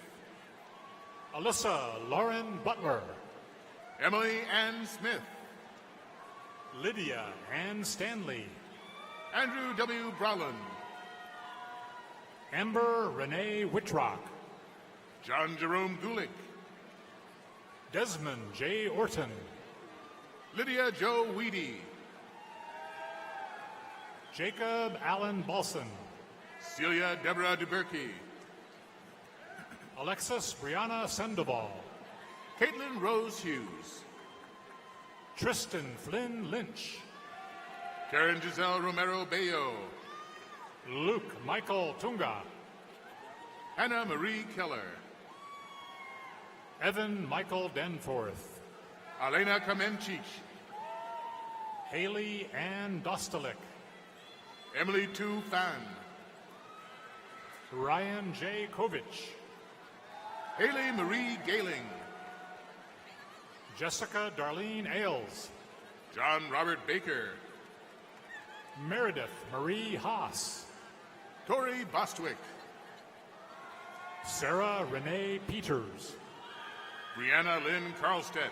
Alyssa Lauren Butler. Emily Ann Smith. Lydia Ann Stanley. Andrew W. Browland. Amber Renee Whitrock. John Jerome Gulick. Desmond J. Orton. Lydia Joe Weedy. Jacob Allen Balson. Celia Deborah DeBerkey. Alexis Brianna Sandoval. Caitlin Rose Hughes. Tristan Flynn Lynch. Karen Giselle Romero Bayo. Luke Michael Tunga. Hannah Marie Keller. Evan Michael Danforth. Elena Kamenchich. Haley Ann Dostalik. Emily Tu Fan. Ryan J. Kovich. Haley Marie Galing. Jessica Darlene Ailes. John Robert Baker. Meredith Marie Haas. Tori Bostwick. Sarah Renee Peters. Brianna Lynn Carlstedt.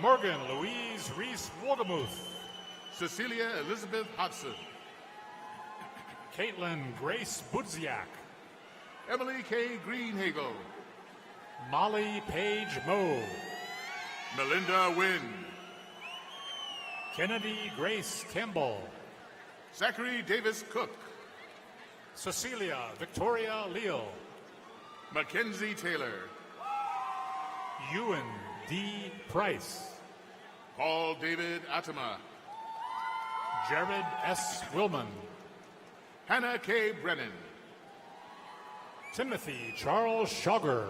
Morgan Louise Reese Wogamuth. Cecilia Elizabeth Hodson. Caitlin Grace Budziak. Emily K. Greenhagel. Molly Page Moe. Melinda Wynn. Kennedy Grace Campbell. Zachary Davis Cook. Cecilia Victoria Leal. Mackenzie Taylor. Ewan D. Price. Paul David Atama. Jared S. Willman. Hannah K. Brennan. Timothy Charles Schauger.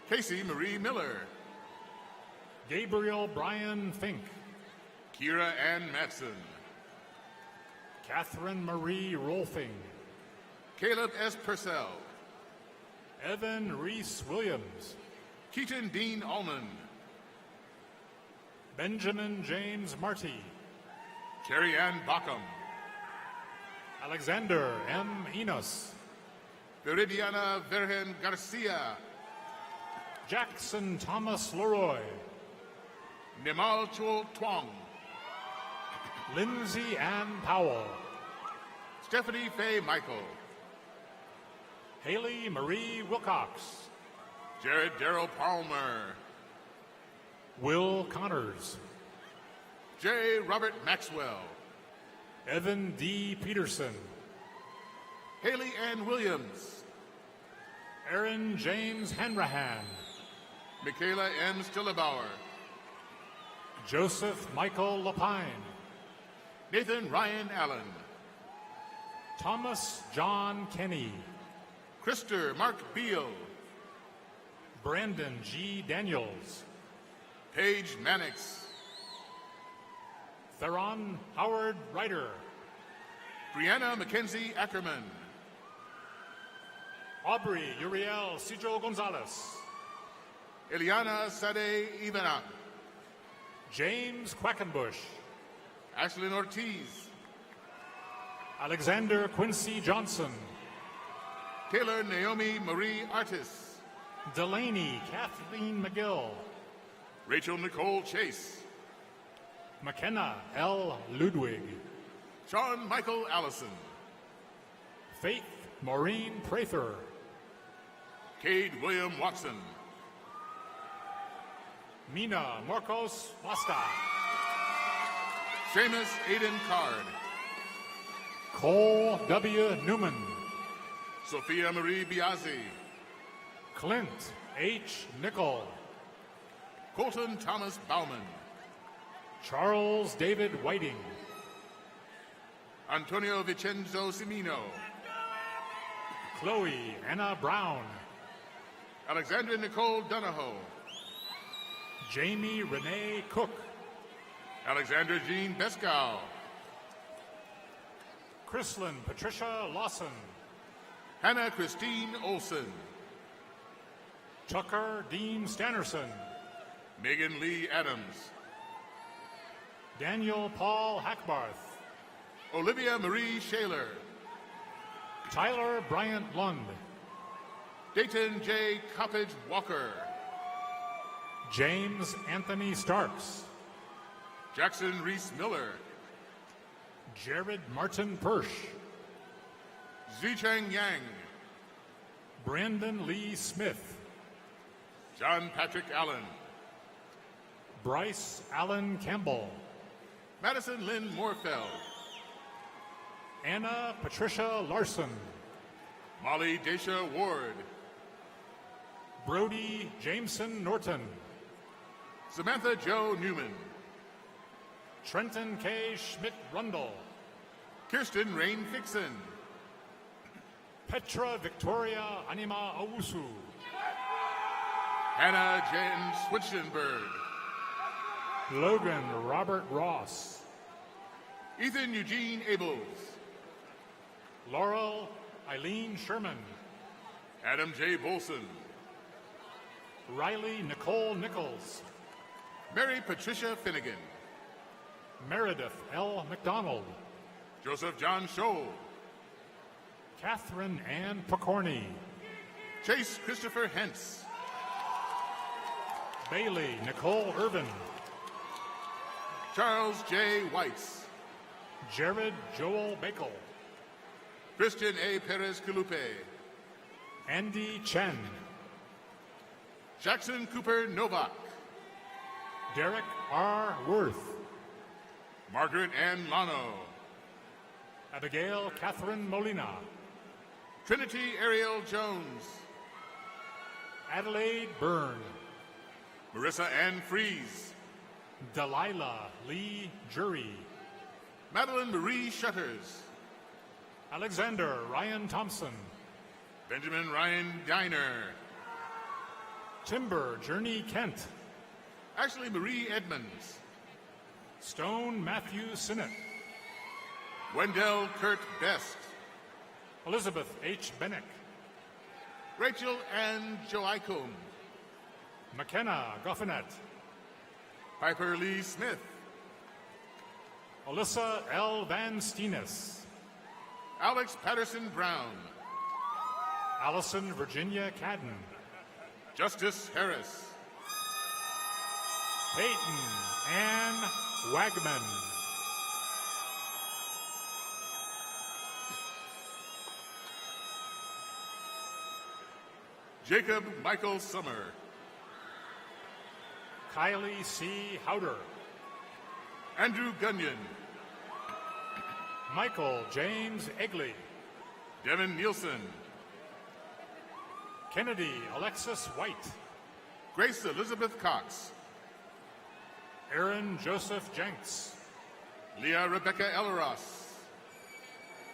Casey Marie Miller. Gabriel Brian Fink. Kira Ann Matson. Catherine Marie Rolfing. Caleb S. Purcell. Evan Reese Williams. Keaton Dean Allman. Benjamin James Marty. Carrie Ann Bockham. Alexander M. Enos. Viridiana Vergen Garcia. Jackson Thomas Leroy. Nimal Chul Twong. Lindsay Ann Powell. Stephanie Faye Michael. Haley Marie Wilcox. Jared Darrell Palmer. Will Connors. J. Robert Maxwell. Evan D. Peterson. Haley Ann Williams. Aaron James Hanrahan. Michaela M. Stillebauer. Joseph Michael Lapine. Nathan Ryan Allen. Thomas John Kenny. Krister Mark Beal. Brandon G. Daniels. Paige Mannix. Theron Howard Ryder. Brianna Mackenzie Ackerman. Aubrey Uriel Cedro Gonzalez. Eliana Sade Ivana. James Quackenbush. Ashlyn Ortiz. Alexander Quincy Johnson. Taylor Naomi Marie Artis. Delaney Kathleen McGill. Rachel Nicole Chase. McKenna L. Ludwig. Sean Michael Allison. Faith Maureen Prather. Cade William Watson. Mina Marcos Vasta. Seamus Aiden Card. Cole W. Newman. Sophia Marie Biazzi. Clint H. Nickel. Colton Thomas Bauman. Charles David Whiting. Antonio Vicenzo Cimino. Chloe Anna Brown. Alexandra Nicole Donahoe. Jamie Renee Cook. Alexandra Jean Beskow. Chrislyn Patricia Lawson. Hannah Christine Olson. Tucker Dean Stannerson. Megan Lee Adams. Daniel Paul Hackbarth. Olivia Marie Shaler. Tyler Bryant Lund. Dayton J. Coppage Walker. James Anthony Starks. Jackson Reese Miller. Jared Martin Persh. Zicheng Yang. Brandon Lee Smith. John Patrick Allen. Bryce Allen Campbell. Madison Lynn Morfeld. Anna Patricia Larson. Molly Dacia Ward. Brody Jameson Norton. Samantha Joe Newman. Trenton K. Schmidt Rundle. Kirsten Rain Fixon. Petra Victoria Anima Owusu. Hannah Jen Switchenberg. Logan Robert Ross. Ethan Eugene Abels. Laurel Eileen Sherman. Adam J. Bolson. Riley Nicole Nichols. Mary Patricia Finnegan. Meredith L. McDonald. Joseph John Scholl. Catherine Ann Picorni. Chase Christopher Hentz. Bailey Nicole Irvin. Charles J. Whites. Jared Joel Bakel. Christian A. Perez Calupe. Andy Chen. Jackson Cooper Novak. Derek R. Worth. Margaret Ann Lano. Abigail Catherine Molina. Trinity Ariel Jones. Adelaide Byrne. Marissa Ann Fries. Delilah Lee Jury. Madeline Marie Shutters. Alexander Ryan Thompson. Benjamin Ryan Diner. Timber Journey Kent. Ashley Marie Edmonds. Stone Matthew Sinnott. Wendell Kurt Best. Elizabeth H. Bennick. Rachel Ann Joicom. McKenna Goffinet. Piper Lee Smith. Alyssa L. Van Steenis. Alex Patterson Brown. Allison Virginia Cadden. Justice Harris. Peyton Ann Wagman. Jacob Michael Summer. Kylie C. Howder. Andrew Gunyon. Michael James Egley. Devin Nielsen. Kennedy Alexis White. Grace Elizabeth Cox. Aaron Joseph Jenks. Leah Rebecca Elleros.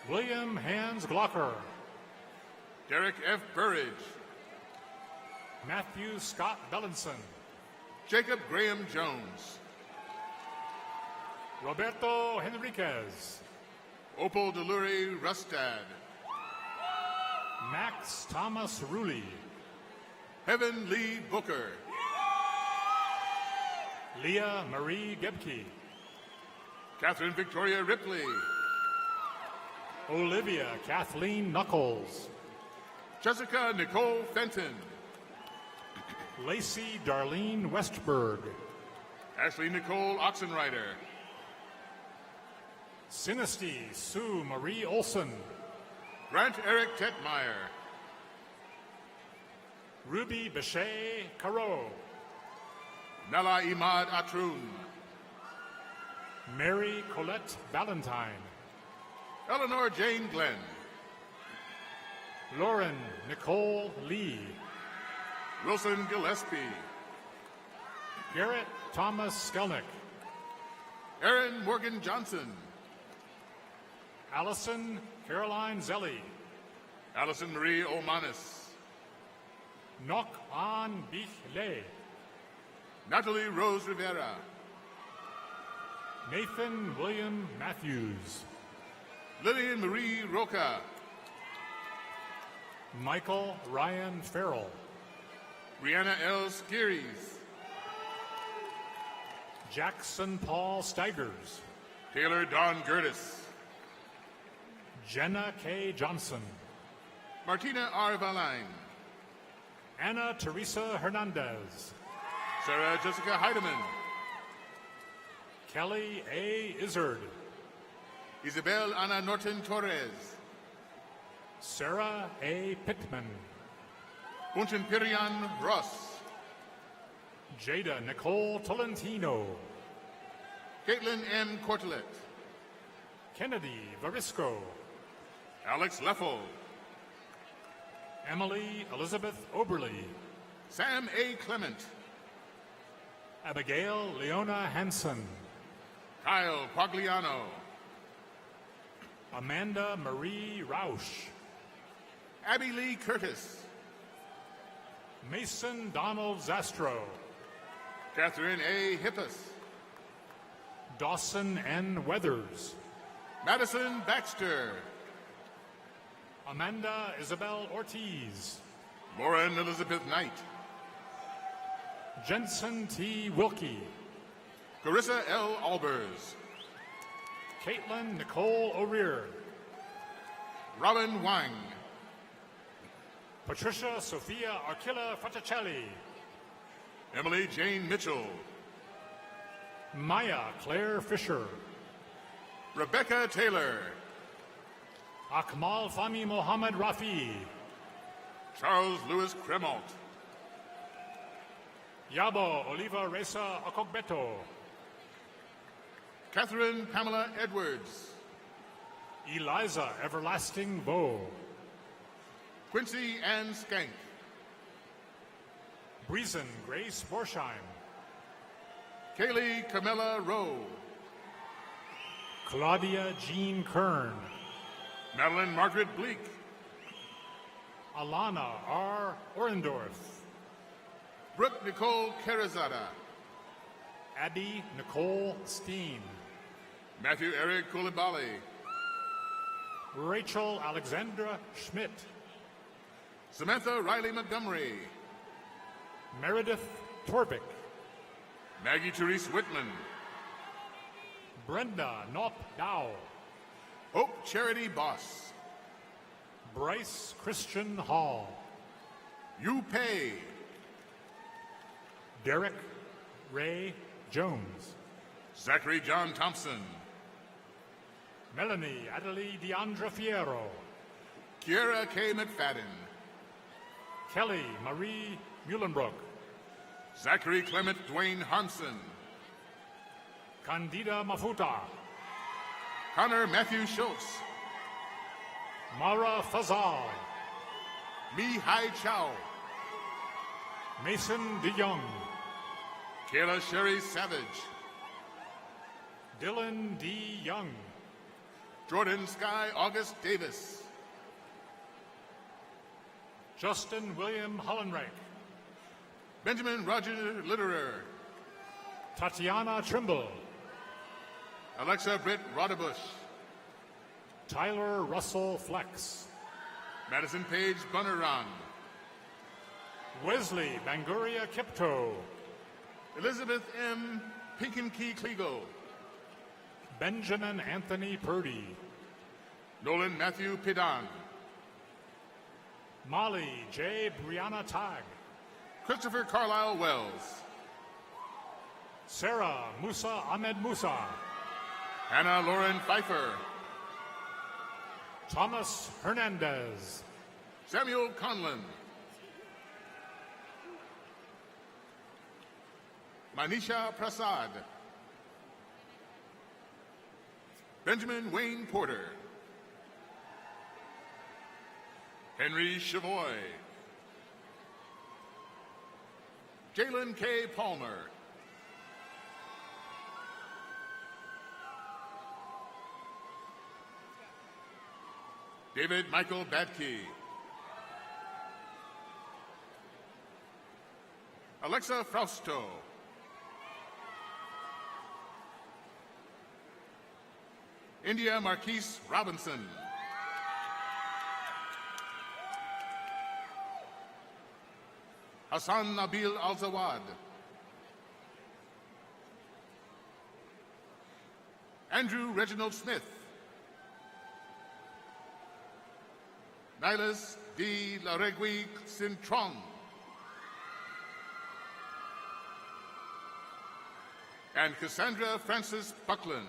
William Hans Glocker. Derek F. Burridge. Matthew Scott Bellinson. Jacob Graham Jones. Roberto Henriquez. Opal Deluri Rustad. Max Thomas Rulli. Heaven Lee Booker. Leah Marie Gebke. Catherine Victoria Ripley. Olivia Kathleen Knuckles. Jessica Nicole Fenton. Lacey Darlene Westberg. Ashley Nicole Oxenrider. Sinesty Sue Marie Olson. Grant Eric Tetmeyer. Ruby Bechet Caro. Nala Imad Atroun. Mary Colette Valentine. Eleanor Jane Glenn. Lauren Nicole Lee. Wilson Gillespie. Garrett Thomas Skelnick. Aaron Morgan Johnson. Allison Caroline Zelli. Allison Marie Omanis. Nok An Bich Le. Natalie Rose Rivera. Nathan William Matthews. Lillian Marie Roca. Michael Ryan Farrell. Brianna L. Skieries. Jackson Paul Steigers. Taylor Don Gertis. Jenna K. Johnson. Martina R. Valain. Anna Teresa Hernandez. Sarah Jessica Heidemann. Kelly A. Izzard. Isabel Ana Norton Torres. Sarah A. Pittman. Unchen Pirian Ross. Jada Nicole Tolentino. Caitlin M. Cortelet. Kennedy Varisco. Alex Leffel. Emily Elizabeth Oberly. Sam A. Clement. Abigail Leona Hansen. Kyle Pagliano. Amanda Marie Rausch. Abby Lee Curtis. Mason Donald Zastro. Catherine A. Hippus. Dawson N. Weathers. Madison Baxter. Amanda Isabel Ortiz. Lauren Elizabeth Knight. Jensen T. Wilkie. Carissa L. Albers. Caitlin Nicole O'Rear. Robin Wang. Patricia Sophia Arquilla Fraticelli. Emily Jane Mitchell. Maya Claire Fisher. Rebecca Taylor. Akmal Fahmi Mohammed Rafi. Charles Louis Cremalt. Yabo Oliva Reza Okogbeto. Catherine Pamela Edwards. Eliza Everlasting Bow. Quincy Ann Skank. Breezen Grace Borsheim. Kaylee Camilla Rowe. Claudia Jean Kern. Madeline Margaret Bleak. Alana R. Orendorf. Brooke Nicole Carazada. Abby Nicole Steen. Matthew Eric Koulibaly. Rachel Alexandra Schmidt. Samantha Riley Montgomery. Meredith Torbick. Maggie Therese Whitman. Brenda Knop Dow. Hope Charity Boss. Bryce Christian Hall. Yu Pei. Derek Ray Jones. Zachary John Thompson. Melanie Adelie Deandra Fierro. Kiera K. McFadden. Kelly Marie Muhlenbrook. Zachary Clement Dwayne Harmson. Candida Mafuta. Connor Matthew Schultz. Mara Fazal. Mi Hai Chow. Mason DeYoung. Kayla Sherry Savage. Dylan D. Young. Jordan Sky August Davis. Justin William Hollenreich. Benjamin Roger Litterer. Tatiana Trimble. Alexa Britt Rodebush. Tyler Russell Flex. Madison Page Bunaran. Wesley Banguria Kipto. Elizabeth M. Pinkenkey Kligo. Benjamin Anthony Purdy. Nolan Matthew Pidan. Molly J. Brianna Tag. Christopher Carlisle Wells. Sarah Musa Ahmed Musa. Hannah Lauren Pfeiffer. Thomas Hernandez. Samuel Conlon. Manisha Prasad. Benjamin Wayne Porter. Henry Chavoy. Jalen K. Palmer. David Michael Badke. Alexa Frausto. India Marquise Robinson. Hassan Nabil Al-Zawad. Andrew Reginald Smith. Nilas D. Laregui Sintron. And Cassandra Francis Buckland.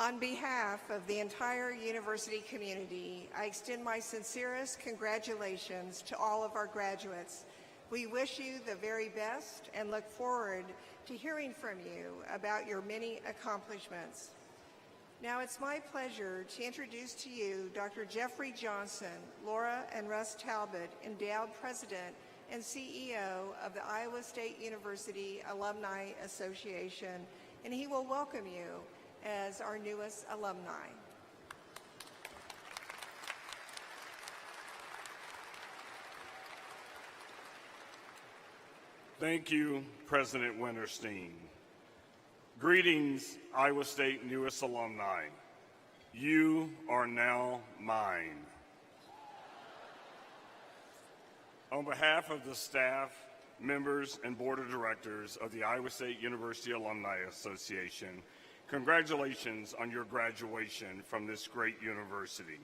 On behalf of the entire university community, I extend my sincerest congratulations to all of our graduates. We wish you the very best and look forward to hearing from you about your many accomplishments. Now it's my pleasure to introduce to you Dr. Jeffrey Johnson, Laura and Russ Talbot, Endowed President and CEO of the Iowa State University Alumni Association, and he will welcome you as our newest alumni. Thank you, President Winterstein. Greetings, Iowa State newest alumni. You are now mine. On behalf of the staff, members, and board of directors of the Iowa State University Alumni Association, congratulations on your graduation from this great university.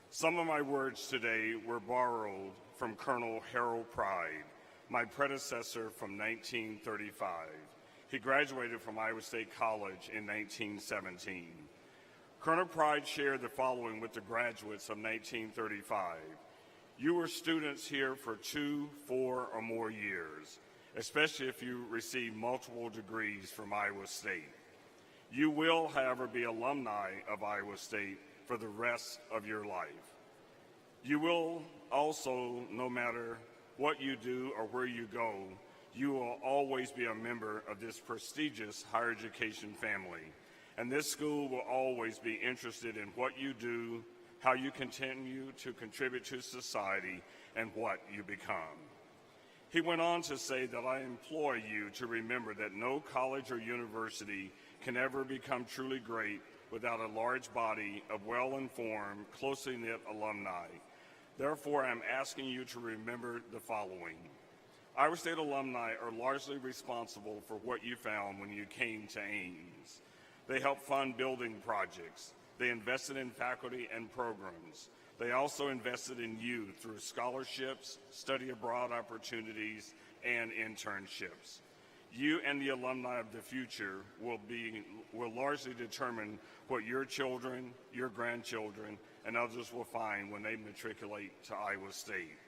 Some of my words today were borrowed from Colonel Harold Pride, my predecessor from 1935. He graduated from Iowa State College in 1917. Colonel Pride shared the following with the graduates of 1935. You were students here for 2, 4, or more years, especially if you received multiple degrees from Iowa State. You will, however, be alumni of Iowa State for the rest of your life. You will also, no matter what you do or where you go, you will always be a member of this prestigious higher education family. And this school will always be interested in what you do, how you continue to contribute to society, and what you become. He went on to say that I implore you to remember that no college or university can ever become truly great without a large body of well-informed, closely knit alumni. Therefore, I'm asking you to remember the following. Iowa State alumni are largely responsible for what you found when you came to Ames. They helped fund building projects. They invested in faculty and programs. They also invested in you through scholarships, study abroad opportunities, and internships. You and the alumni of the future will largely determine what your children, your grandchildren, and others will find when they matriculate to Iowa State.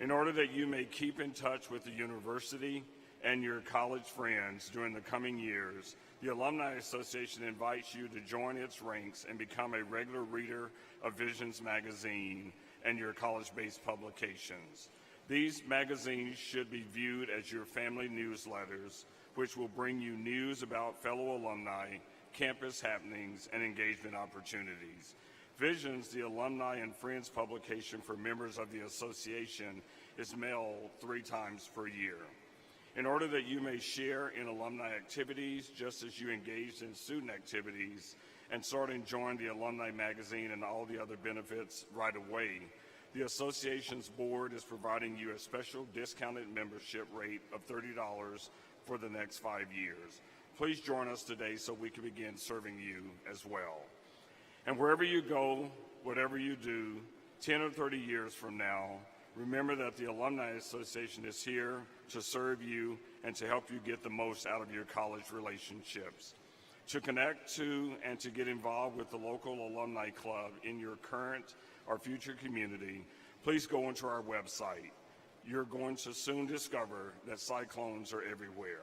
In order that you may keep in touch with the university, and your college friends during the coming years, the Alumni Association invites you to join its ranks and become a regular reader of Visions magazine and your college-based publications. These magazines should be viewed as your family newsletters, which will bring you news about fellow alumni, campus happenings, and engagement opportunities. Visions, the alumni and friends publication for members of the association, is mailed 3 times per year. In order that you may share in alumni activities just as you engaged in student activities and start enjoying the alumni magazine and all the other benefits right away, the association's board is providing you a special discounted membership rate of $30 for the next 5 years. Please join us today so we can begin serving you as well. And wherever you go, whatever you do, 10 or 30 years from now, remember that the Alumni Association is here to serve you and to help you get the most out of your college relationships. To connect to and to get involved with the local alumni club in your current or future community, please go onto our website. You're going to soon discover that Cyclones are everywhere.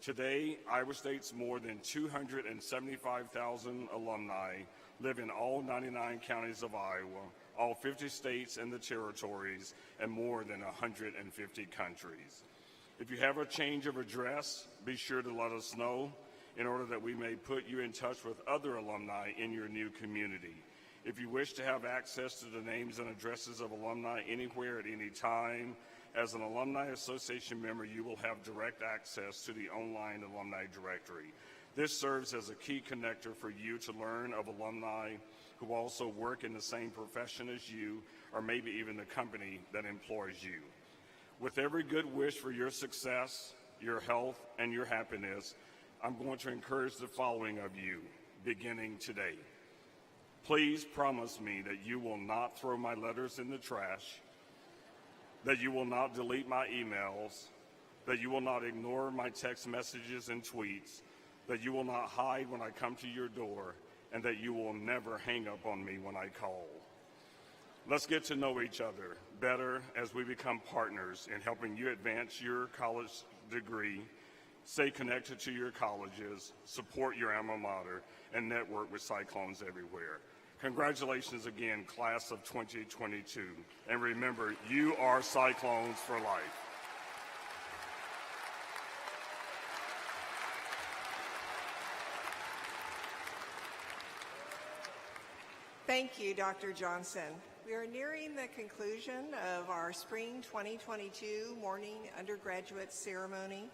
Today, Iowa State's more than 275,000 alumni live in all 99 counties of Iowa, all 50 states and the territories, and more than 150 countries. If you have a change of address, be sure to let us know in order that we may put you in touch with other alumni in your new community. If you wish to have access to the names and addresses of alumni anywhere at any time, as an Alumni Association member, you will have direct access to the online alumni directory. This serves as a key connector for you to learn of alumni who also work in the same profession as you, or maybe even the company that employs you. With every good wish for your success, your health, and your happiness, I'm going to encourage the following of you, beginning today. Please promise me that you will not throw my letters in the trash, that you will not delete my emails, that you will not ignore my text messages and tweets, that you will not hide when I come to your door, and that you will never hang up on me when I call. Let's get to know each other better as we become partners in helping you advance your college degree, stay connected to your colleges, support your alma mater, and network with Cyclones everywhere. Congratulations again, class of 2022. And remember, you are Cyclones for life. Thank you, Dr. Johnson. We are nearing the conclusion of our Spring 2022 Morning Undergraduate Ceremony.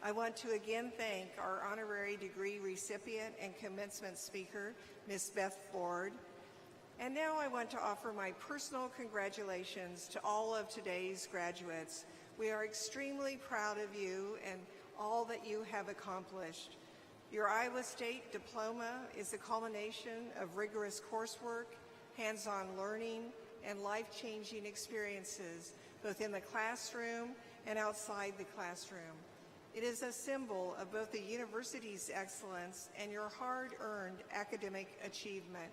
I want to again thank our honorary degree recipient and commencement speaker, Ms. Beth Ford. And now I want to offer my personal congratulations to all of today's graduates. We are extremely proud of you and all that you have accomplished. Your Iowa State diploma is the culmination of rigorous coursework, hands-on learning, and life-changing experiences, both in the classroom and outside the classroom. It is a symbol of both the university's excellence and your hard-earned academic achievement.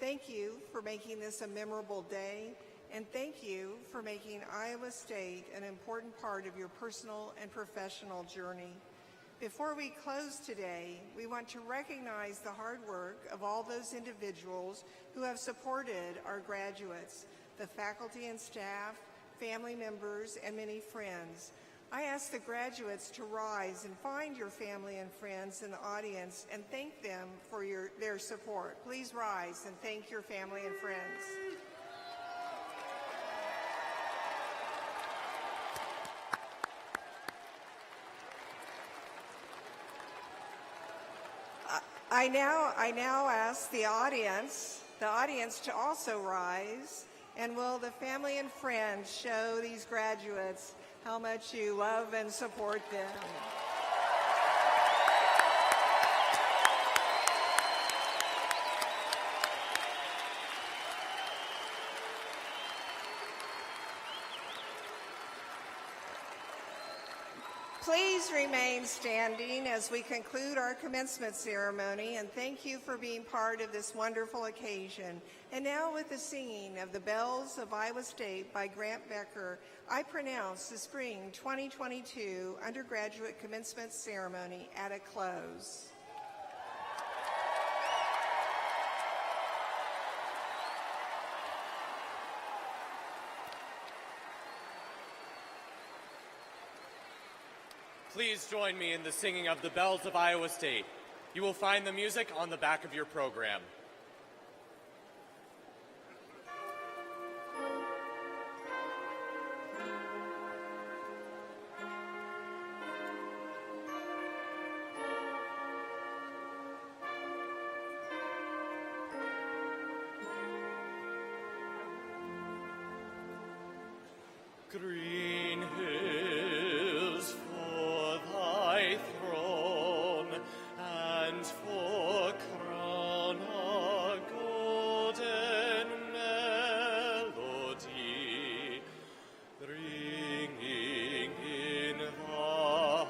Thank you for making this a memorable day, and thank you for making Iowa State an important part of your personal and professional journey. Before we close today, we want to recognize the hard work of all those individuals who have supported our graduates, the faculty and staff, family members, and many friends. I ask the graduates to rise and find your family and friends in the audience and thank them for their support. Please rise and thank your family and friends. I now ask the audience to also rise, and will the family and friends show these graduates how much you love and support them. Please remain standing as we conclude our commencement ceremony, and thank you for being part of this wonderful occasion. And now, with the singing of the Bells of Iowa State by Grant Becker, I pronounce the Spring 2022 Undergraduate Commencement Ceremony at a close. Please join me in the singing of the Bells of Iowa State. You will find the music on the back of your program. Green hills for thy throne, and for crown a golden melody, ringing in the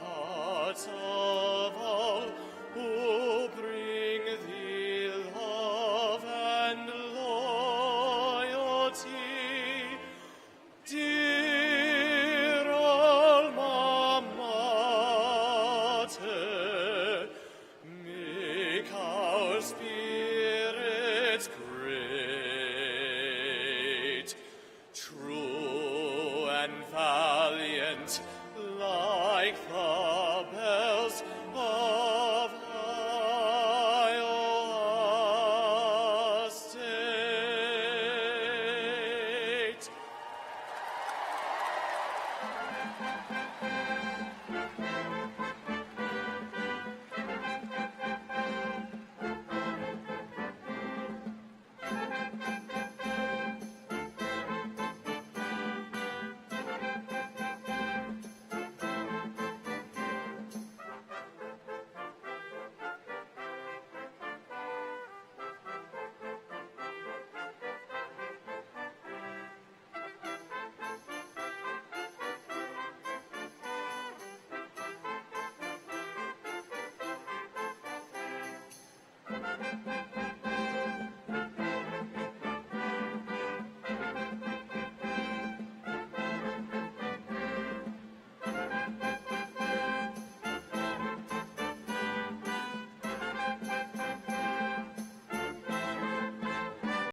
hearts of all who bring thee love and loyalty. Dear alma mater, make our spirits great, true and valiant, like the bells of Iowa State.